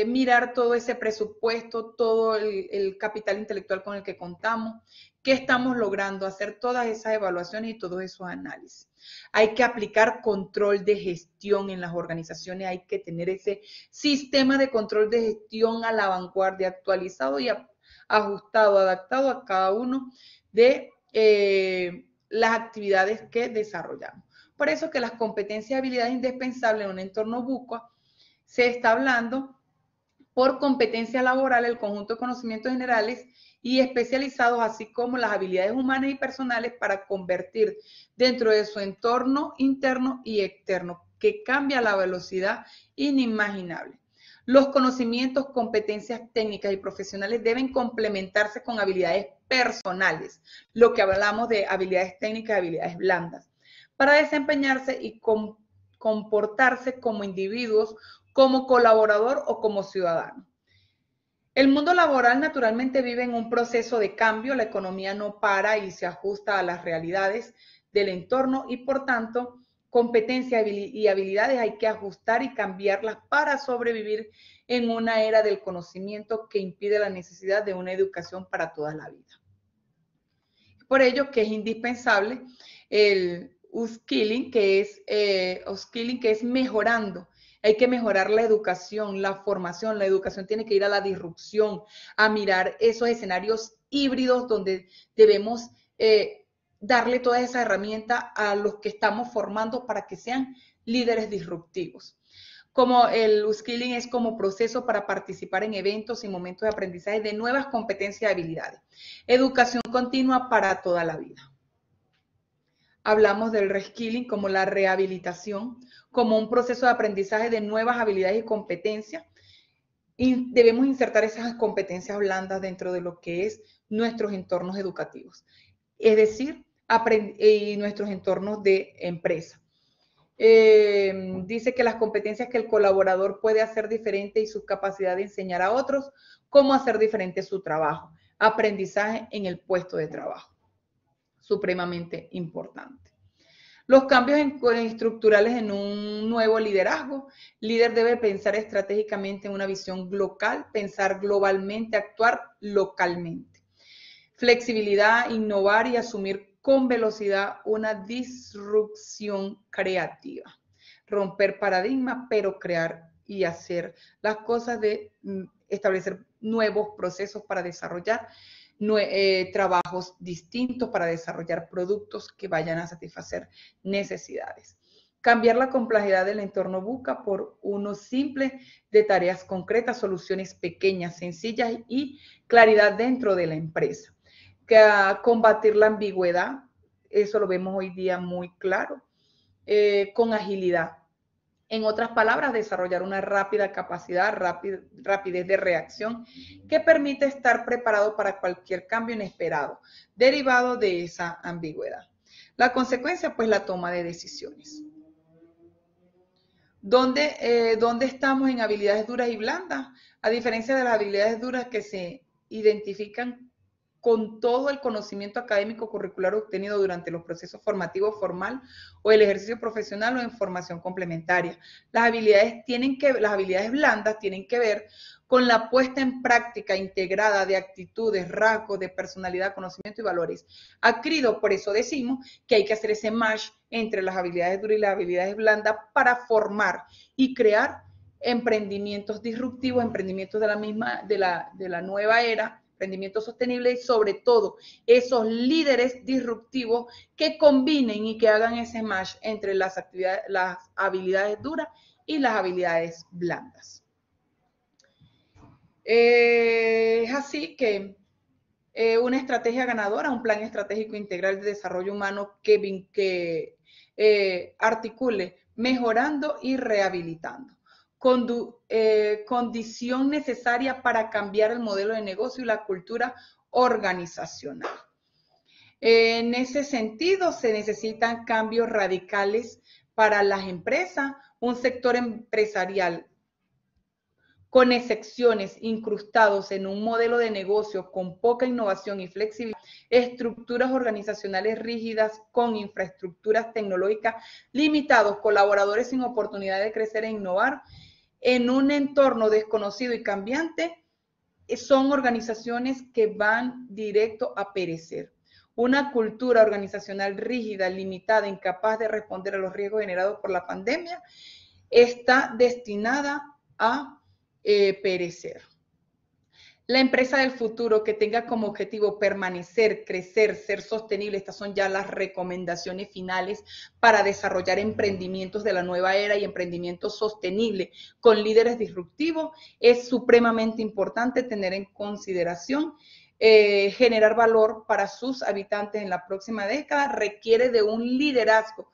[SPEAKER 1] mirar todo ese presupuesto, todo el capital intelectual con el que contamos, qué estamos logrando, hacer todas esas evaluaciones y todos esos análisis. Hay que aplicar control de gestión en las organizaciones, hay que tener ese sistema de control de gestión a la vanguardia, actualizado y ajustado, adaptado a cada uno de las actividades que desarrollamos. Por eso que las competencias y habilidades indispensables en un entorno VUCA se está hablando por competencia laboral, el conjunto de conocimientos generales y especializados, así como las habilidades humanas y personales para convertir dentro de su entorno interno y externo, que cambia a la velocidad inimaginable. Los conocimientos, competencias técnicas y profesionales deben complementarse con habilidades personales, lo que hablamos de habilidades técnicas y habilidades blandas, para desempeñarse y comportarse como individuos, como colaborador o como ciudadano. El mundo laboral naturalmente vive en un proceso de cambio, la economía no para y se ajusta a las realidades del entorno y por tanto competencias y habilidades hay que ajustar y cambiarlas para sobrevivir en una era del conocimiento que impide la necesidad de una educación para toda la vida. Por ello que es indispensable el upskilling, que es mejorando. Hay que mejorar la educación, la formación. La educación tiene que ir a la disrupción, a mirar esos escenarios híbridos donde debemos darle toda esa herramienta a los que estamos formando para que sean líderes disruptivos. Como el upskilling es como proceso para participar en eventos y momentos de aprendizaje de nuevas competencias y habilidades. Educación continua para toda la vida. Hablamos del reskilling como la rehabilitación, como un proceso de aprendizaje de nuevas habilidades y competencias. Y debemos insertar esas competencias blandas dentro de lo que es nuestros entornos educativos, es decir, y nuestros entornos de empresa. Dice que las competencias que el colaborador puede hacer diferente y su capacidad de enseñar a otros cómo hacer diferente su trabajo. Aprendizaje en el puesto de trabajo. Supremamente importante. Los cambios estructurales en un nuevo liderazgo. El líder debe pensar estratégicamente en una visión local, pensar globalmente, actuar localmente. Flexibilidad, innovar y asumir con velocidad una disrupción creativa. Romper paradigmas, pero crear y hacer las cosas de establecer nuevos procesos para desarrollar trabajos distintos, para desarrollar productos que vayan a satisfacer necesidades. Cambiar la complejidad del entorno VUCA por uno simple de tareas concretas, soluciones pequeñas, sencillas y claridad dentro de la empresa. Combatir la ambigüedad, eso lo vemos hoy día muy claro, con agilidad. En otras palabras, desarrollar una rápida capacidad, rapidez de reacción que permite estar preparado para cualquier cambio inesperado, derivado de esa ambigüedad. La consecuencia, pues, la toma de decisiones. ¿Dónde estamos en habilidades duras y blandas? A diferencia de las habilidades duras que se identifican con todo el conocimiento académico curricular obtenido durante los procesos formativos formal o el ejercicio profesional o en formación complementaria. Las habilidades blandas tienen que ver con la puesta en práctica integrada de actitudes, rasgos de personalidad, conocimiento y valores. Adquirido, por eso decimos que hay que hacer ese match entre las habilidades duras y las habilidades blandas para formar y crear emprendimientos disruptivos, emprendimientos de la nueva era, emprendimiento sostenible y sobre todo esos líderes disruptivos que combinen y que hagan ese match entre las habilidades duras y las habilidades blandas. Es así que una estrategia ganadora, un plan estratégico integral de desarrollo humano que articule mejorando y rehabilitando. Condición necesaria para cambiar el modelo de negocio y la cultura organizacional. En ese sentido, se necesitan cambios radicales para las empresas, un sector empresarial con excepciones incrustados en un modelo de negocio con poca innovación y flexibilidad, estructuras organizacionales rígidas con infraestructuras tecnológicas limitadas, colaboradores sin oportunidad de crecer e innovar en un entorno desconocido y cambiante, son organizaciones que van directo a perecer. Una cultura organizacional rígida, limitada, incapaz de responder a los riesgos generados por la pandemia, está destinada a perecer. La empresa del futuro que tenga como objetivo permanecer, crecer, ser sostenible, estas son ya las recomendaciones finales para desarrollar emprendimientos de la nueva era y emprendimientos sostenibles con líderes disruptivos. Es supremamente importante tener en consideración generar valor para sus habitantes en la próxima década. Requiere de un liderazgo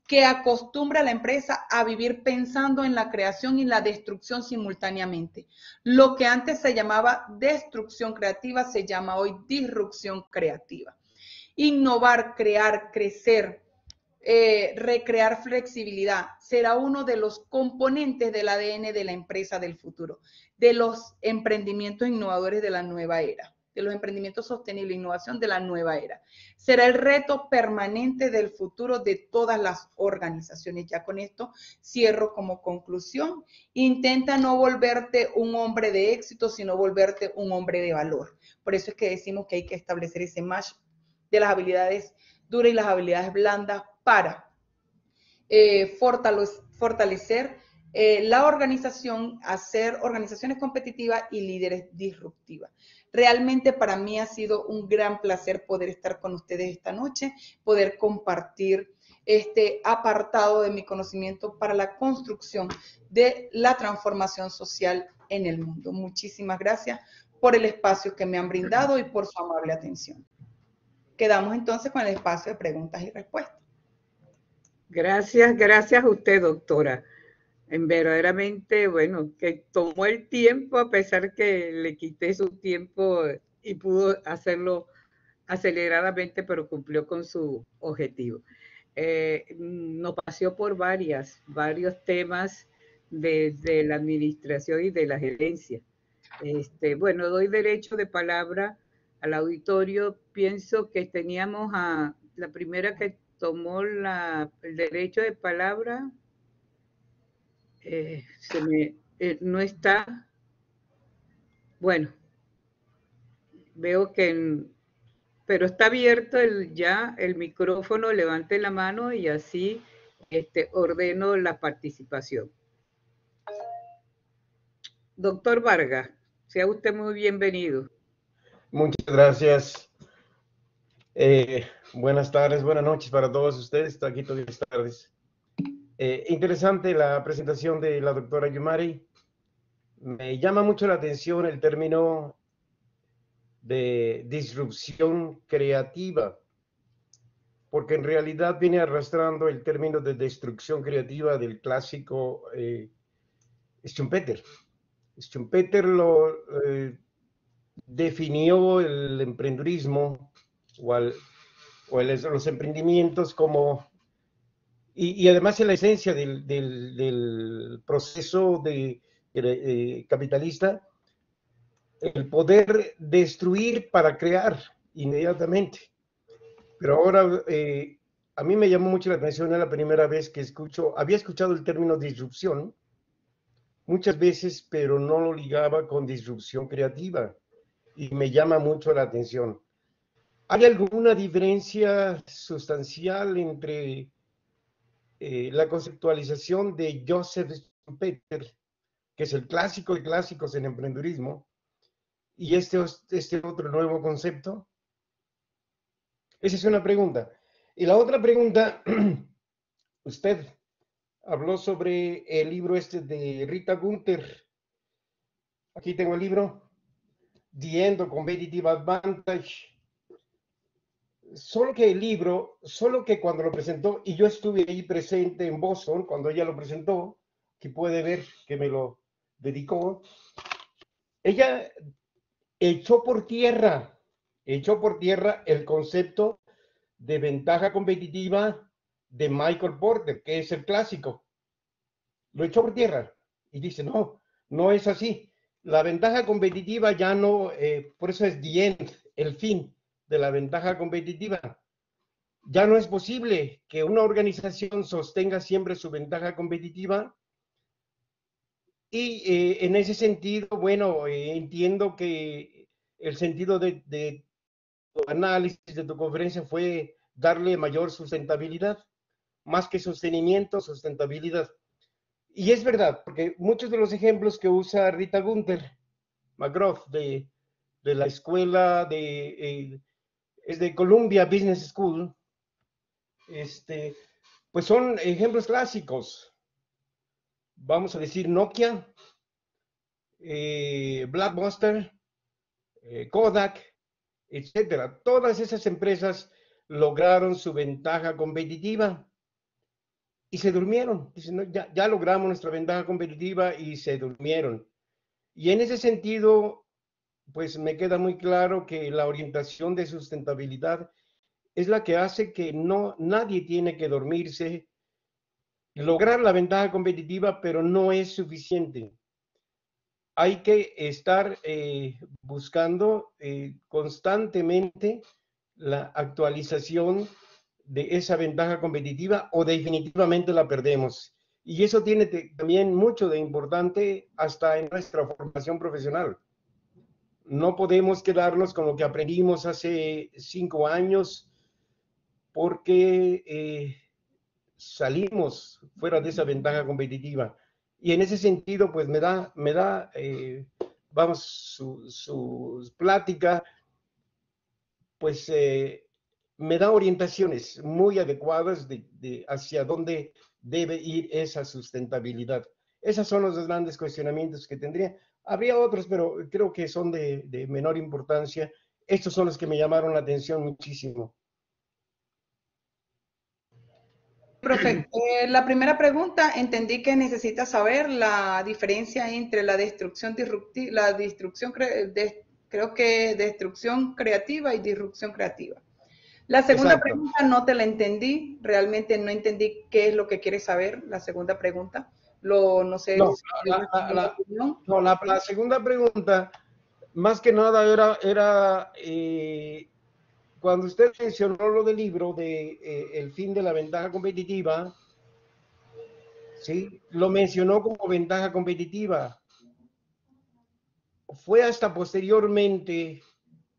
[SPEAKER 1] que acostumbra a la empresa a vivir pensando en la creación y la destrucción simultáneamente. Lo que antes se llamaba destrucción creativa se llama hoy disrupción creativa. Innovar, crear, crecer, recrear flexibilidad será uno de los componentes del ADN de la empresa del futuro, de los emprendimientos innovadores de la nueva era, de los emprendimientos sostenibles, innovación de la nueva era. Será el reto permanente del futuro de todas las organizaciones. Ya con esto cierro como conclusión. Intenta no volverte un hombre de éxito, sino volverte un hombre de valor. Por eso es que decimos que hay que establecer ese match de las habilidades duras y las habilidades blandas para fortalecer la organización, hacer organizaciones competitivas y líderes disruptivas. Realmente para mí ha sido un gran placer poder estar con ustedes esta noche, poder compartir este apartado de mi conocimiento para la construcción de la transformación social en el mundo. Muchísimas gracias por el espacio que me han brindado y por su amable atención. Quedamos entonces con el espacio de preguntas y respuestas.
[SPEAKER 2] Gracias, gracias a usted, doctora. Verdaderamente, bueno, que tomó el tiempo a pesar que le quité su tiempo y pudo hacerlo aceleradamente, pero cumplió con su objetivo. Nos paseó por varios temas desde la administración y de la gerencia. Bueno, doy derecho de palabra al auditorio. Pienso que teníamos a la primera que tomó el derecho de palabra. No está. Bueno, veo que, pero está abierto ya el micrófono. Levante la mano y así ordeno la participación. Doctor Vargas, sea usted muy bienvenido.
[SPEAKER 3] Muchas gracias. Buenas tardes, buenas noches para todos ustedes. Está aquí todas las tardes. Interesante la presentación de la doctora Yumari. Me llama mucho la atención el término de disrupción creativa, porque en realidad viene arrastrando el término de destrucción creativa del clásico Schumpeter. Schumpeter lo definió el emprendurismo los emprendimientos como, y además en la esencia del proceso capitalista, el poder destruir para crear inmediatamente. Pero ahora a mí me llamó mucho la atención, es la primera vez que había escuchado el término disrupción muchas veces, pero no lo ligaba con disrupción creativa, y me llama mucho la atención. ¿Hay alguna diferencia sustancial entre la conceptualización de Joseph Schumpeter, que es el clásico de clásicos en emprendurismo, y este otro nuevo concepto? Esa es una pregunta. Y la otra pregunta, usted habló sobre el libro este de Rita Gunther. Aquí tengo el libro, The End of Competitive Advantage. Solo que el libro, solo que cuando lo presentó, y yo estuve ahí presente en Boston cuando ella lo presentó, que puede ver que me lo dedicó, ella echó por tierra el concepto de ventaja competitiva de Michael Porter, que es el clásico. Lo echó por tierra y dice, no, no es así. La ventaja competitiva ya no, por eso es the end, el fin de la ventaja competitiva. Ya no es posible que una organización sostenga siempre su ventaja competitiva y en ese sentido, bueno, entiendo que el sentido de tu análisis, de tu conferencia fue darle mayor sustentabilidad, más que sostenimiento, sustentabilidad. Y es verdad, porque muchos de los ejemplos que usa Rita Gunther McGrath de la escuela es de Columbia Business School, pues son ejemplos clásicos. Vamos a decir Nokia, Blockbuster, Kodak, etcétera. Todas esas empresas lograron su ventaja competitiva y se durmieron. Dicen, no, ya logramos nuestra ventaja competitiva y se durmieron. Y en ese sentido, pues me queda muy claro que la orientación de sustentabilidad es la que hace que nadie tiene que dormirse, lograr la ventaja competitiva, pero no es suficiente. Hay que estar buscando constantemente la actualización de esa ventaja competitiva o definitivamente la perdemos. Y eso tiene también mucho de importante hasta en nuestra formación profesional. No podemos quedarnos con lo que aprendimos hace 5 años porque salimos fuera de esa ventaja competitiva. Y en ese sentido, pues vamos, su plática, pues me da orientaciones muy adecuadas hacia dónde debe ir esa sustentabilidad. Esos son los grandes cuestionamientos que tendría. Habría otros, pero creo que son de menor importancia. Estos son los que me llamaron la atención muchísimo.
[SPEAKER 1] Profe, la primera pregunta, entendí que necesita saber la diferencia entre la destrucción disruptiva, creo que destrucción creativa y disrupción creativa. La segunda
[SPEAKER 3] Exacto.
[SPEAKER 1] pregunta no te la entendí, realmente no entendí qué es lo que quieres saber, la segunda pregunta. No sé
[SPEAKER 3] No,
[SPEAKER 1] si
[SPEAKER 3] la segunda pregunta, más que nada era cuando usted mencionó lo del libro de El fin de la ventaja competitiva, ¿sí? Lo mencionó como ventaja competitiva. Fue hasta posteriormente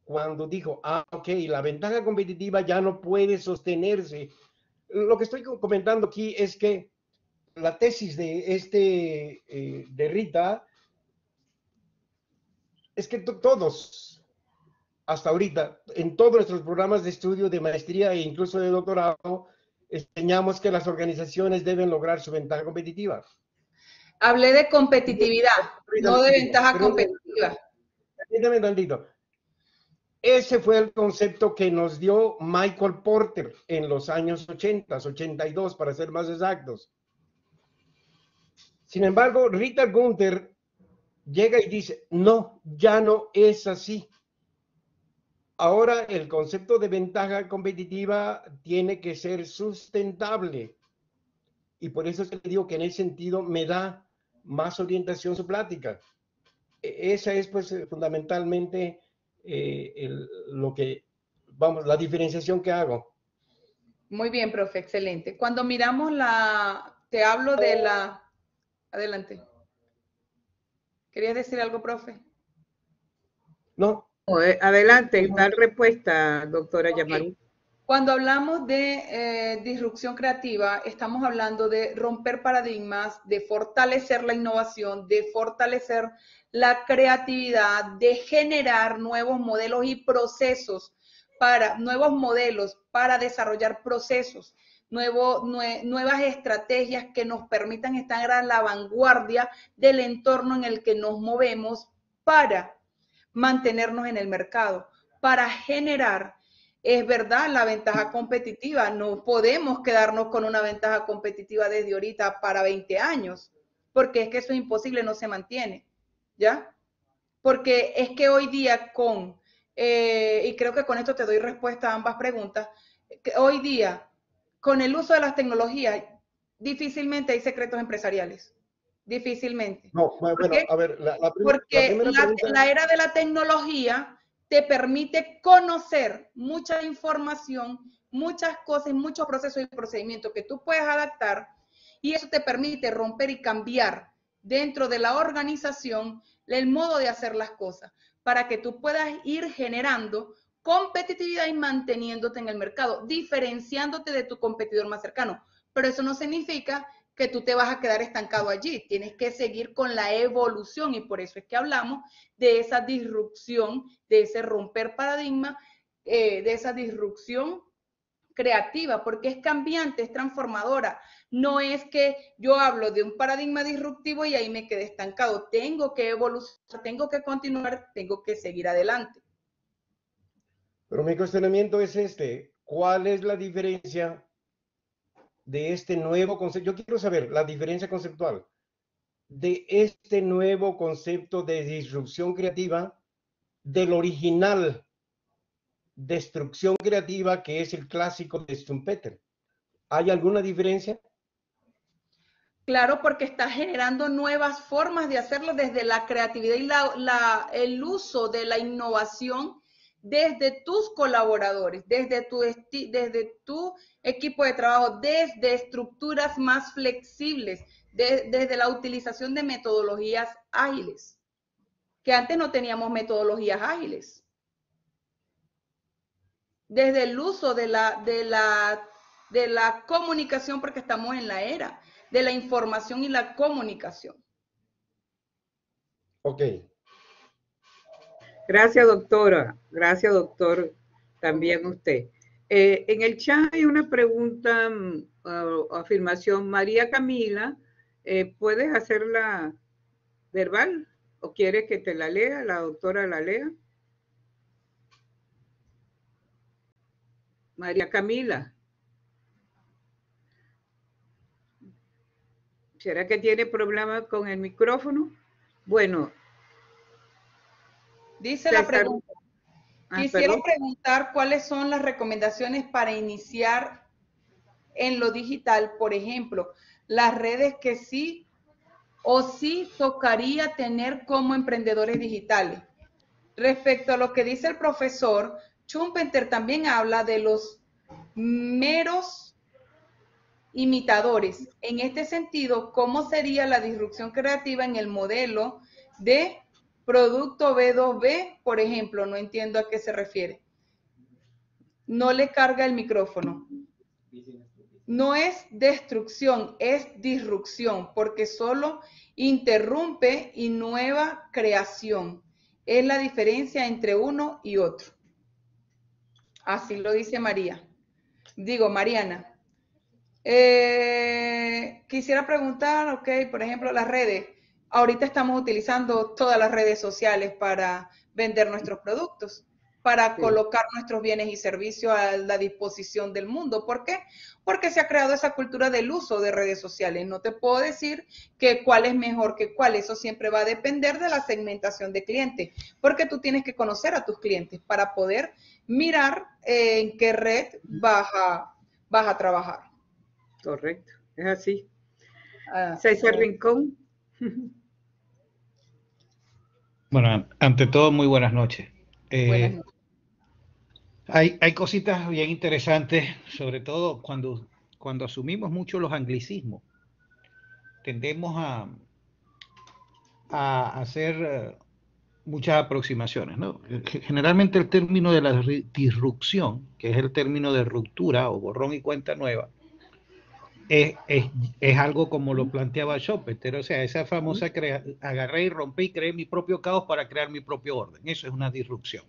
[SPEAKER 3] cuando dijo, ok, la ventaja competitiva ya no puede sostenerse. Lo que estoy comentando aquí es que la tesis de Rita es que todos, hasta ahorita, en todos nuestros programas de estudio, de maestría e incluso de doctorado, enseñamos que las organizaciones deben lograr su ventaja competitiva.
[SPEAKER 1] hablé de competitividad, no de ventaja competitiva.
[SPEAKER 3] Permítame tantito. Ese fue el concepto que nos dio Michael Porter en los años 80, 82 para ser más exactos. Sin embargo, Rita Gunther llega y dice, no, ya no es así. Ahora el concepto de ventaja competitiva tiene que ser sustentable. Y por eso es que le digo que en ese sentido me da más orientación su plática. Esa es pues fundamentalmente la diferenciación que hago.
[SPEAKER 1] Muy bien, profe, excelente. Cuando miramos te hablo de la... Adelante. ¿Querías decir algo, profe?
[SPEAKER 3] No.
[SPEAKER 2] Adelante, tal respuesta, doctora Yamaru.
[SPEAKER 1] Cuando hablamos de disrupción creativa, estamos hablando de romper paradigmas, de fortalecer la innovación, de fortalecer la creatividad, de generar nuevos modelos y procesos nuevos modelos para desarrollar procesos, nuevas estrategias que nos permitan estar a la vanguardia del entorno en el que nos movemos para mantenernos en el mercado, para generar, es verdad, la ventaja competitiva. No podemos quedarnos con una ventaja competitiva desde ahorita para 20 años, porque es que eso es imposible, no se mantiene, ¿ya? Porque es que hoy día y creo que con esto te doy respuesta a ambas preguntas, que hoy día, con el uso de las tecnologías, difícilmente hay secretos empresariales. Difícilmente.
[SPEAKER 3] No, bueno, a ver,
[SPEAKER 1] Porque
[SPEAKER 3] primera pregunta.
[SPEAKER 1] la era de la tecnología te permite conocer mucha información, muchas cosas, muchos procesos y procedimientos que tú puedes adaptar, y eso te permite romper y cambiar dentro de la organización el modo de hacer las cosas, para que tú puedas ir generando competitividad y manteniéndote en el mercado, diferenciándote de tu competidor más cercano. Pero eso no significa que tú te vas a quedar estancado allí. Tienes que seguir con la evolución, y por eso es que hablamos de esa disrupción, de ese romper paradigma, de esa disrupción creativa, porque es cambiante, es transformadora. No es que yo hablo de un paradigma disruptivo y ahí me quedé estancado. Tengo que evolucionar, tengo que continuar, tengo que seguir adelante.
[SPEAKER 3] Pero mi cuestionamiento es este: ¿cuál es la diferencia de este nuevo concepto? Yo quiero saber la diferencia conceptual de este nuevo concepto de disrupción creativa del original destrucción creativa, que es el clásico de Schumpeter. ¿Hay alguna diferencia?
[SPEAKER 1] Claro, porque está generando nuevas formas de hacerlo desde la creatividad y el uso de la innovación desde tus colaboradores, desde tu equipo de trabajo, desde estructuras más flexibles, desde la utilización de metodologías ágiles, que antes no teníamos metodologías ágiles. Desde el uso de la comunicación, porque estamos en la era de la información y la comunicación.
[SPEAKER 3] Ok.
[SPEAKER 2] Gracias, doctora. Gracias, doctor, también usted. En el chat hay una pregunta o afirmación. María Camila, ¿puedes hacerla verbal o quieres que te la lea, la doctora la lea? María Camila. ¿Será que tiene problemas con el micrófono? Bueno.
[SPEAKER 1] Dice César, la pregunta. Quisiera preguntar cuáles son las recomendaciones para iniciar en lo digital, por ejemplo, las redes que sí o sí tocaría tener como emprendedores digitales. Respecto a lo que dice el profesor, Schumpeter también habla de los meros imitadores. En este sentido, ¿cómo sería la disrupción creativa en el modelo de producto B2B, por ejemplo? No entiendo a qué se refiere. No le carga el micrófono. No es destrucción, es disrupción, porque solo interrumpe y nueva creación. Es la diferencia entre uno y otro. Así lo dice Mariana. Quisiera preguntar, ok, por ejemplo, las redes. Ahorita estamos utilizando todas las redes sociales para vender nuestros productos, para colocar nuestros bienes y servicios a la disposición del mundo. ¿Por qué? Porque se ha creado esa cultura del uso de redes sociales. No te puedo decir que cuál es mejor que cuál. Eso siempre va a depender de la segmentación de clientes, porque tú tienes que conocer a tus clientes para poder mirar en qué red vas a trabajar.
[SPEAKER 2] Correcto, es así. César Rincón.
[SPEAKER 4] Bueno, ante todo, muy buenas noches.
[SPEAKER 1] Buenas noches.
[SPEAKER 4] Hay cositas bien interesantes, sobre todo cuando asumimos mucho los anglicismos. Tendemos a hacer muchas aproximaciones, ¿no? Generalmente el término de la disrupción, que es el término de ruptura o borrón y cuenta nueva, es algo como lo planteaba Schumpeter, o sea, esa famosa agarré y rompí y creé mi propio caos para crear mi propio orden. Eso es una disrupción.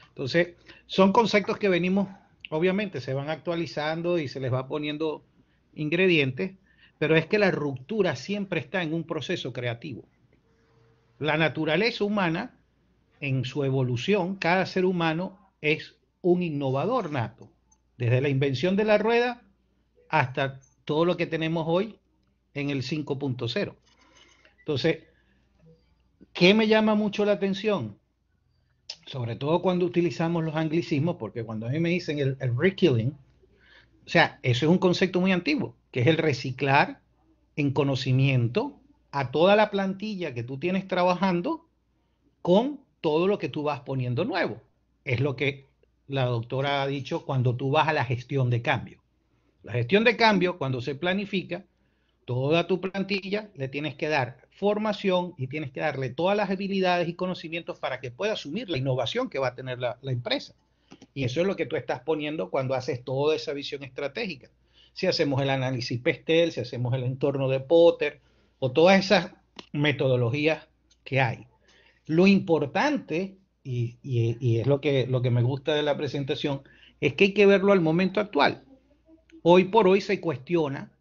[SPEAKER 4] Entonces, son conceptos que venimos obviamente se van actualizando y se les va poniendo ingredientes, pero es que la ruptura siempre está en un proceso creativo. La naturaleza humana, en su evolución, cada ser humano es un innovador nato, desde la invención de la rueda hasta todo lo que tenemos hoy en el 5.0. Entonces, ¿qué me llama mucho la atención? Sobre todo cuando utilizamos los anglicismos, porque cuando a mí me dicen el rekilling, o sea, eso es un concepto muy antiguo, que es el reciclar en conocimiento a toda la plantilla que tú tienes trabajando con todo lo que tú vas poniendo nuevo. Es lo que la doctora ha dicho cuando tú vas a la gestión de cambio. La gestión de cambio, cuando se planifica, toda tu plantilla le tienes que dar formación y tienes que darle todas las habilidades y conocimientos para que pueda asumir la innovación que va a tener la empresa. Y eso es lo que tú estás poniendo cuando haces toda esa visión estratégica. Si hacemos el análisis Pestel, si hacemos el entorno de Potter o todas esas metodologías que hay. Lo importante, y es lo que me gusta de la presentación, es que hay que verlo al momento actual. Hoy por hoy se cuestiona,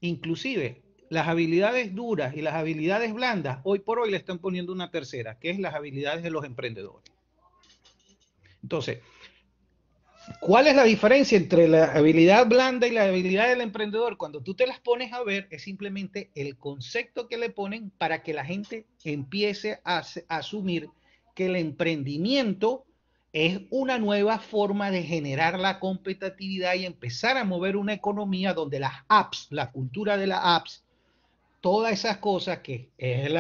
[SPEAKER 4] inclusive las habilidades duras y las habilidades blandas, hoy por hoy le están poniendo una tercera, que es las habilidades de los emprendedores. Entonces, ¿cuál es la diferencia entre la habilidad blanda y la habilidad del emprendedor? Cuando tú te las pones a ver, es simplemente el concepto que le ponen para que la gente empiece a asumir que el emprendimiento es una nueva forma de generar la competitividad y empezar a mover una economía donde las apps, la cultura de las apps, todas esas cosas que es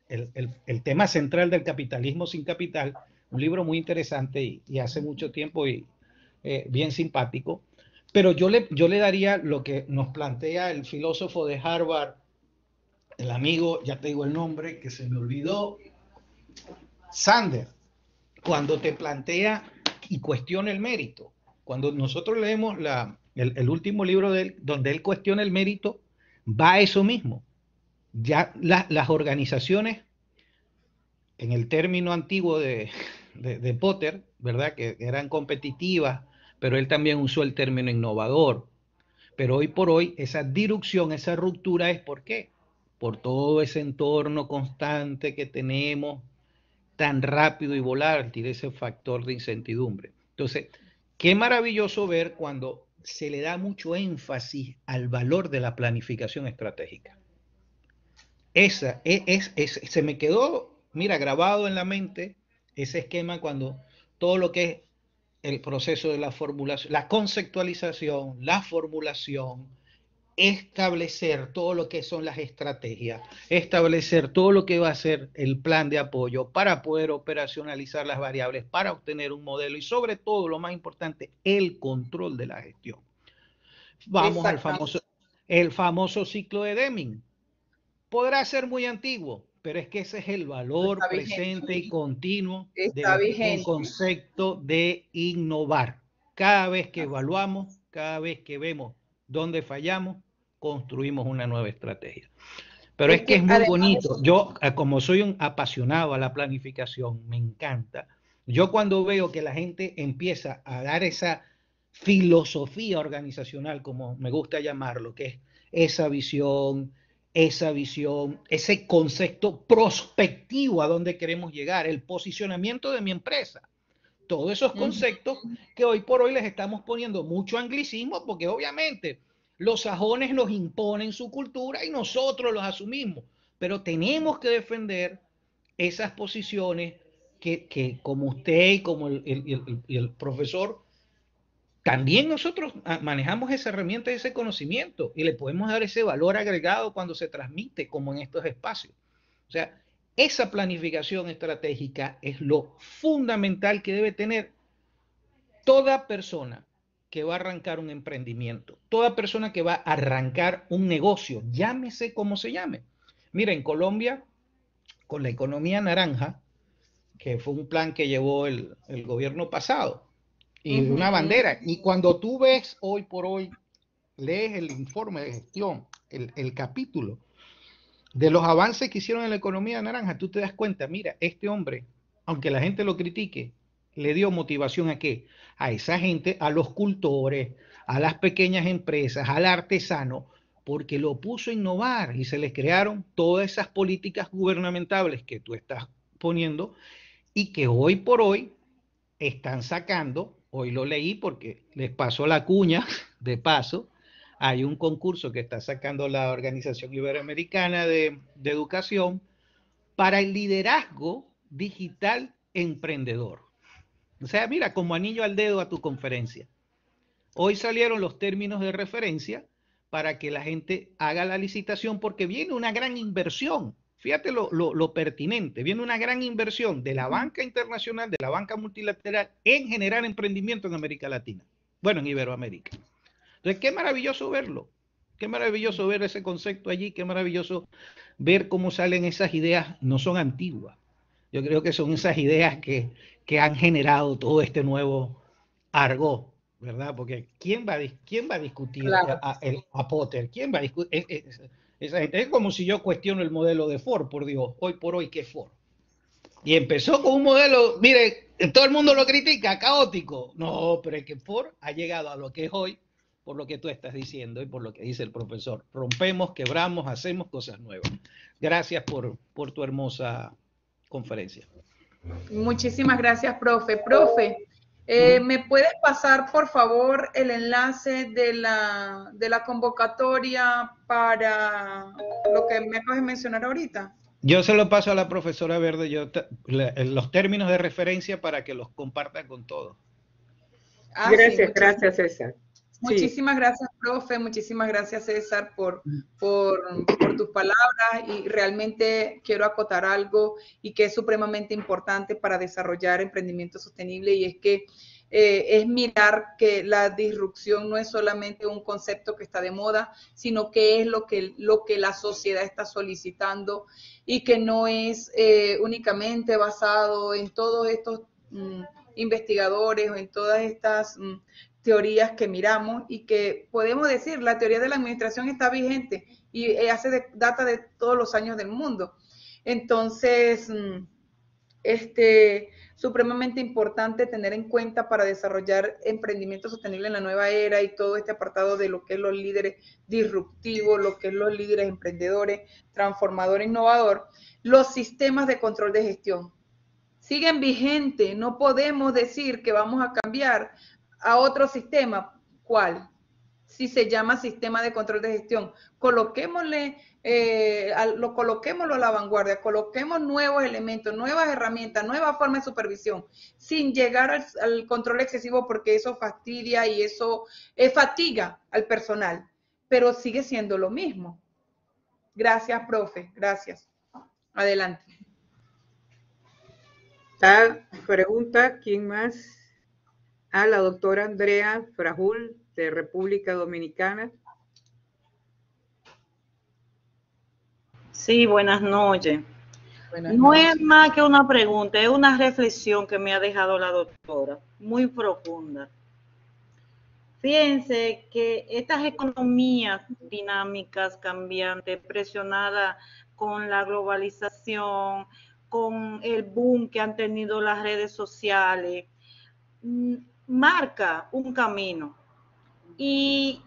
[SPEAKER 4] el tema central del capitalismo sin capital, un libro muy interesante y hace mucho tiempo bien simpático, pero yo le daría lo que nos plantea el filósofo de Harvard, el amigo, ya te digo el nombre, que se me olvidó, Sanders, cuando te plantea y cuestiona el mérito. Cuando nosotros leemos el último libro de él, donde él cuestiona el mérito, va a eso mismo. Ya las organizaciones, en el término antiguo de Potter, ¿verdad? Que eran competitivas, pero él también usó el término innovador. Pero hoy por hoy, esa disrupción, esa ruptura es ¿por qué? Por todo ese entorno constante que tenemos, tan rápido y volátil, ese factor de incertidumbre. Entonces, qué maravilloso ver cuando se le da mucho énfasis al valor de la planificación estratégica. Se me quedó, mira, grabado en la mente ese esquema cuando todo lo que es el proceso de la formulación, la conceptualización, la formulación, establecer todo lo que son las estrategias, establecer todo lo que va a ser el plan de apoyo para poder operacionalizar las variables, para obtener un modelo y sobre todo, lo más importante, el control de la gestión. Vamos al famoso ciclo de Deming. Podrá ser muy antiguo, pero es que ese es el valor presente y continuo del concepto de innovar. Cada vez que evaluamos, cada vez que vemos dónde fallamos, construimos una nueva estrategia. Pero es que es muy bonito. Yo, como soy un apasionado a la planificación, me encanta. Yo cuando veo que la gente empieza a dar esa filosofía organizacional, como me gusta llamarlo, que es esa visión, ese concepto prospectivo a dónde queremos llegar, el posicionamiento de mi empresa. Todos esos conceptos que hoy por hoy les estamos poniendo mucho anglicismo, porque obviamente los sajones nos imponen su cultura y nosotros los asumimos, pero tenemos que defender esas posiciones que como usted y como el profesor, también nosotros manejamos esa herramienta y ese conocimiento y le podemos dar ese valor agregado cuando se transmite como en estos espacios. O sea, esa planificación estratégica es lo fundamental que debe tener toda persona que va a arrancar un emprendimiento, toda persona que va a arrancar un negocio, llámese como se llame. Mira, en Colombia, con la economía naranja, que fue un plan que llevó el gobierno pasado, y una bandera. Y cuando tú ves hoy por hoy, lees el informe de gestión, el capítulo de los avances que hicieron en la economía naranja, tú te das cuenta, mira, este hombre, aunque la gente lo critique, le dio motivación ¿a qué? A esa gente, a los cultores, a las pequeñas empresas, al artesano, porque lo puso a innovar y se les crearon todas esas políticas gubernamentales que tú estás poniendo y que hoy por hoy están sacando, hoy lo leí porque les pasó la cuña de paso, hay un concurso que está sacando la Organización Iberoamericana de Educación para el liderazgo digital emprendedor. O sea, mira, como anillo al dedo a tu conferencia. Hoy salieron los términos de referencia para que la gente haga la licitación porque viene una gran inversión. Fíjate lo pertinente, viene una gran inversión de la banca internacional, de la banca multilateral en generar emprendimiento en América Latina. Bueno, en Iberoamérica. Entonces, qué maravilloso verlo. Qué maravilloso ver ese concepto allí, qué maravilloso ver cómo salen esas ideas, no son antiguas. Yo creo que son esas ideas que han generado todo este nuevo argot, ¿verdad? Porque ¿quién va a discutir
[SPEAKER 1] Claro.
[SPEAKER 4] a Potter? ¿Quién va a discutir? Esa gente? Es como si yo cuestiono el modelo de Ford, por Dios, hoy por hoy, ¿qué es Ford? Y empezó con un modelo, mire, todo el mundo lo critica, caótico. No, pero es que Ford ha llegado a lo que es hoy, por lo que tú estás diciendo y por lo que dice el profesor. Rompemos, quebramos, hacemos cosas nuevas. Gracias por tu hermosa conferencia.
[SPEAKER 1] Muchísimas gracias, profe. Profe, ¿me puedes pasar, por favor, el enlace de la convocatoria para lo que me acabas de mencionar ahorita?
[SPEAKER 4] Yo se lo paso a la profesora Verde, los términos de referencia para que los compartan con todos.
[SPEAKER 2] Gracias, sí, gracias, César.
[SPEAKER 1] Muchísimas gracias, profe. Muchísimas gracias, César, por tus palabras. Y realmente quiero acotar algo y que es supremamente importante para desarrollar emprendimiento sostenible, y es que es mirar que la disrupción no es solamente un concepto que está de moda, sino que es lo que la sociedad está solicitando, y que no es únicamente basado en todos estos investigadores o en todas estas teorías que miramos, y que podemos decir, la teoría de la administración está vigente y data de todos los años del mundo. Entonces, supremamente importante tener en cuenta para desarrollar emprendimiento sostenible en la nueva era, y todo este apartado de lo que es los líderes disruptivos, lo que es los líderes emprendedores, transformador, innovador, los sistemas de control de gestión siguen vigentes. No podemos decir que vamos a cambiar a otro sistema. ¿Cuál? Si se llama sistema de control de gestión, coloquémoslo a la vanguardia, coloquemos nuevos elementos, nuevas herramientas, nuevas formas de supervisión, sin llegar al control excesivo, porque eso fastidia y eso fatiga al personal, pero sigue siendo lo mismo. Gracias, profe. Gracias. Adelante.
[SPEAKER 2] Pregunta, ¿quién más? La doctora Andrea Frajul, de República Dominicana.
[SPEAKER 5] Sí, buenas noches. No es más que una pregunta, es una reflexión que me ha dejado la doctora, muy profunda. Fíjense que estas economías dinámicas, cambiantes, presionadas con la globalización, con el boom que han tenido las redes sociales, marca un camino, y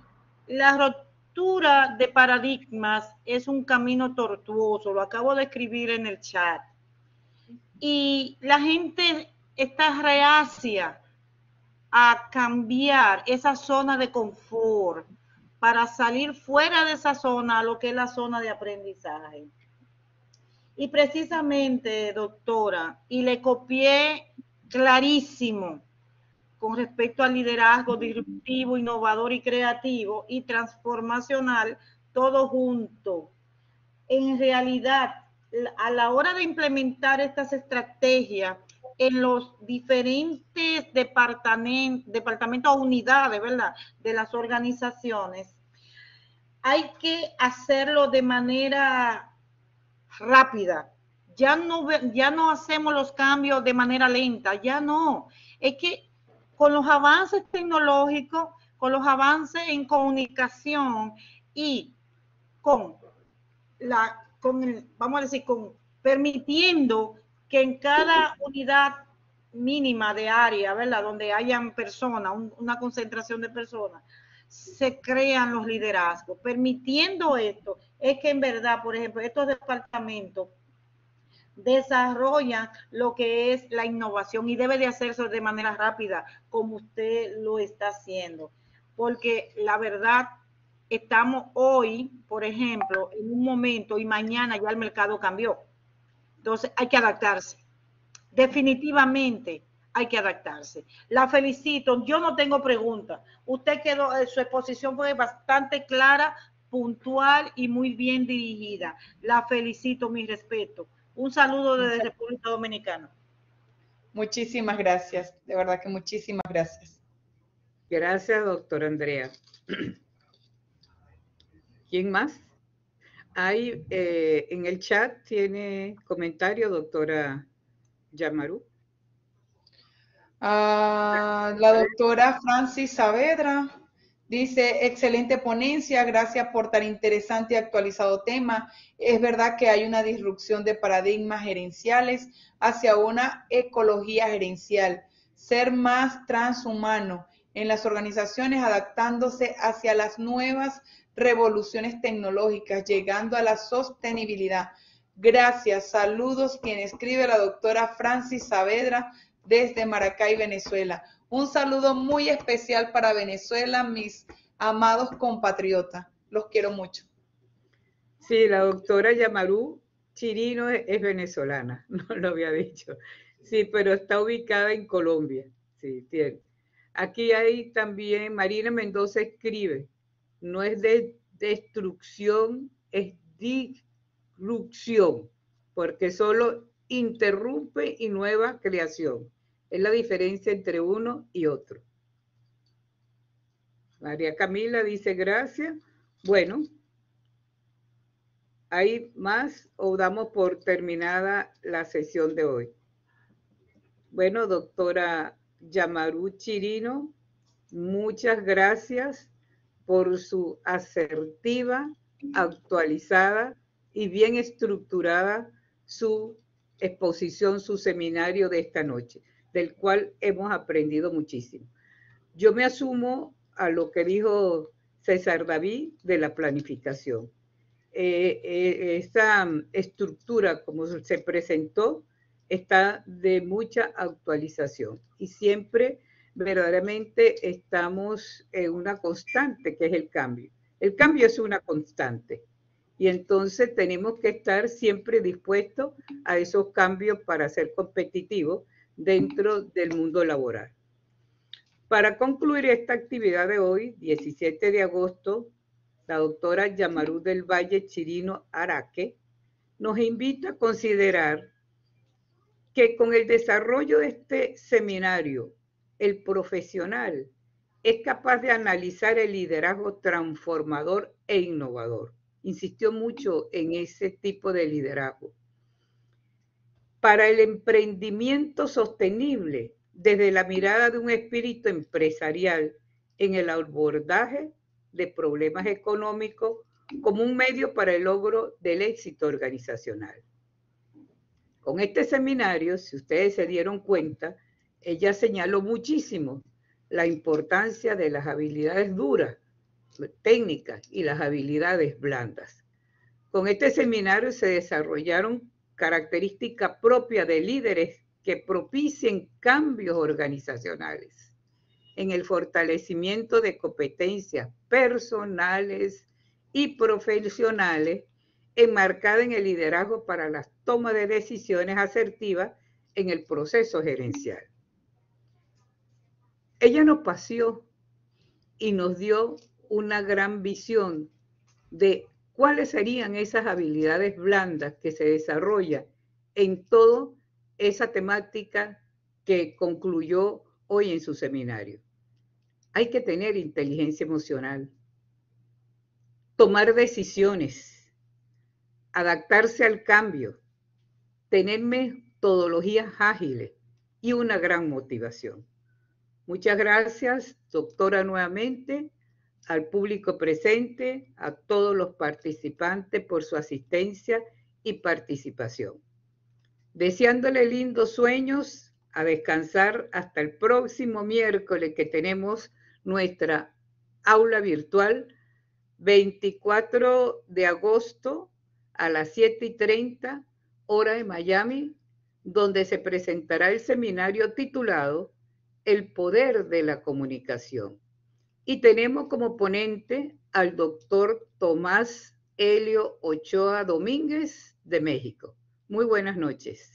[SPEAKER 5] la ruptura de paradigmas es un camino tortuoso, lo acabo de escribir en el chat, y la gente está reacia a cambiar esa zona de confort para salir fuera de esa zona a lo que es la zona de aprendizaje. Y precisamente, doctora, y le copié clarísimo con respecto al liderazgo disruptivo, innovador y creativo y transformacional, todo junto. En realidad, a la hora de implementar estas estrategias en los diferentes departamentos o unidades, ¿verdad?, de las organizaciones, hay que hacerlo de manera rápida. Ya no hacemos los cambios de manera lenta, ya no. Es que con los avances tecnológicos, con los avances en comunicación y vamos a decir, con permitiendo que en cada unidad mínima de área, ¿verdad? Donde hayan personas, una concentración de personas, se crean los liderazgos. Permitiendo esto, es que en verdad, por ejemplo, estos departamentos desarrollan lo que es la innovación y debe de hacerse de manera rápida, como usted lo está haciendo. Porque la verdad, estamos hoy, por ejemplo, en un momento y mañana ya el mercado cambió. Entonces hay que adaptarse. Definitivamente hay que adaptarse. La felicito. Yo no tengo preguntas. Usted quedó, su exposición fue bastante clara, puntual y muy bien dirigida. La felicito, mi respeto. Un saludo desde República Dominicana.
[SPEAKER 1] Muchísimas gracias, de verdad que muchísimas gracias.
[SPEAKER 2] Gracias, doctora Andrea. ¿Quién más? Hay en el chat, ¿tiene comentario, doctora Yamaru?
[SPEAKER 1] La doctora Francis Saavedra dice, excelente ponencia, gracias por tan interesante y actualizado tema. Es verdad que hay una disrupción de paradigmas gerenciales hacia una ecología gerencial, ser más transhumano en las organizaciones, adaptándose hacia las nuevas revoluciones tecnológicas, llegando a la sostenibilidad. Gracias, saludos, quien escribe la doctora Francis Saavedra desde Maracay, Venezuela. Un saludo muy especial para Venezuela, mis amados compatriotas. Los quiero mucho.
[SPEAKER 2] Sí, la doctora Yamaru Chirino es venezolana, no lo había dicho. Sí, pero está ubicada en Colombia. Sí, tiene. Aquí hay también, Marina Mendoza escribe, no es de destrucción, es disrupción, porque solo interrumpe y nueva creación. Es la diferencia entre uno y otro. María Camila dice gracias. Bueno, ¿hay más o damos por terminada la sesión de hoy? Bueno, doctora Yamaru Chirino, muchas gracias por su asertiva, actualizada y bien estructurada su exposición, su seminario de esta noche, del cual hemos aprendido muchísimo. Yo me asumo a lo que dijo César David de la planificación. Esta estructura, como se presentó, está de mucha actualización y siempre verdaderamente estamos en una constante, que es el cambio. El cambio es una constante y entonces tenemos que estar siempre dispuestos a esos cambios para ser competitivos dentro del mundo laboral. Para concluir esta actividad de hoy, 17 de agosto, la doctora Yamaru del Valle Chirino Araque nos invita a considerar que con el desarrollo de este seminario, el profesional es capaz de analizar el liderazgo transformador e innovador. Insistió mucho en ese tipo de liderazgo. Para el emprendimiento sostenible, desde la mirada de un espíritu empresarial en el abordaje de problemas económicos como un medio para el logro del éxito organizacional. Con este seminario, si ustedes se dieron cuenta, ella señaló muchísimo la importancia de las habilidades duras, técnicas y las habilidades blandas. Con este seminario se desarrollaron características propias de líderes que propicien cambios organizacionales en el fortalecimiento de competencias personales y profesionales enmarcada en el liderazgo para la toma de decisiones asertivas en el proceso gerencial. Ella nos paseó y nos dio una gran visión de cuáles serían esas habilidades blandas que se desarrollan en toda esa temática que concluyó hoy en su seminario. Hay que tener inteligencia emocional, tomar decisiones, adaptarse al cambio, tener metodologías ágiles y una gran motivación. Muchas gracias, doctora, nuevamente, al público presente, a todos los participantes por su asistencia y participación. Deseándole lindos sueños a descansar hasta el próximo miércoles que tenemos nuestra aula virtual, 24 de agosto a las 7:30, hora de Miami, donde se presentará el seminario titulado El poder de la comunicación. Y tenemos como ponente al doctor Tomás Helio Ochoa Domínguez de México. Muy buenas noches.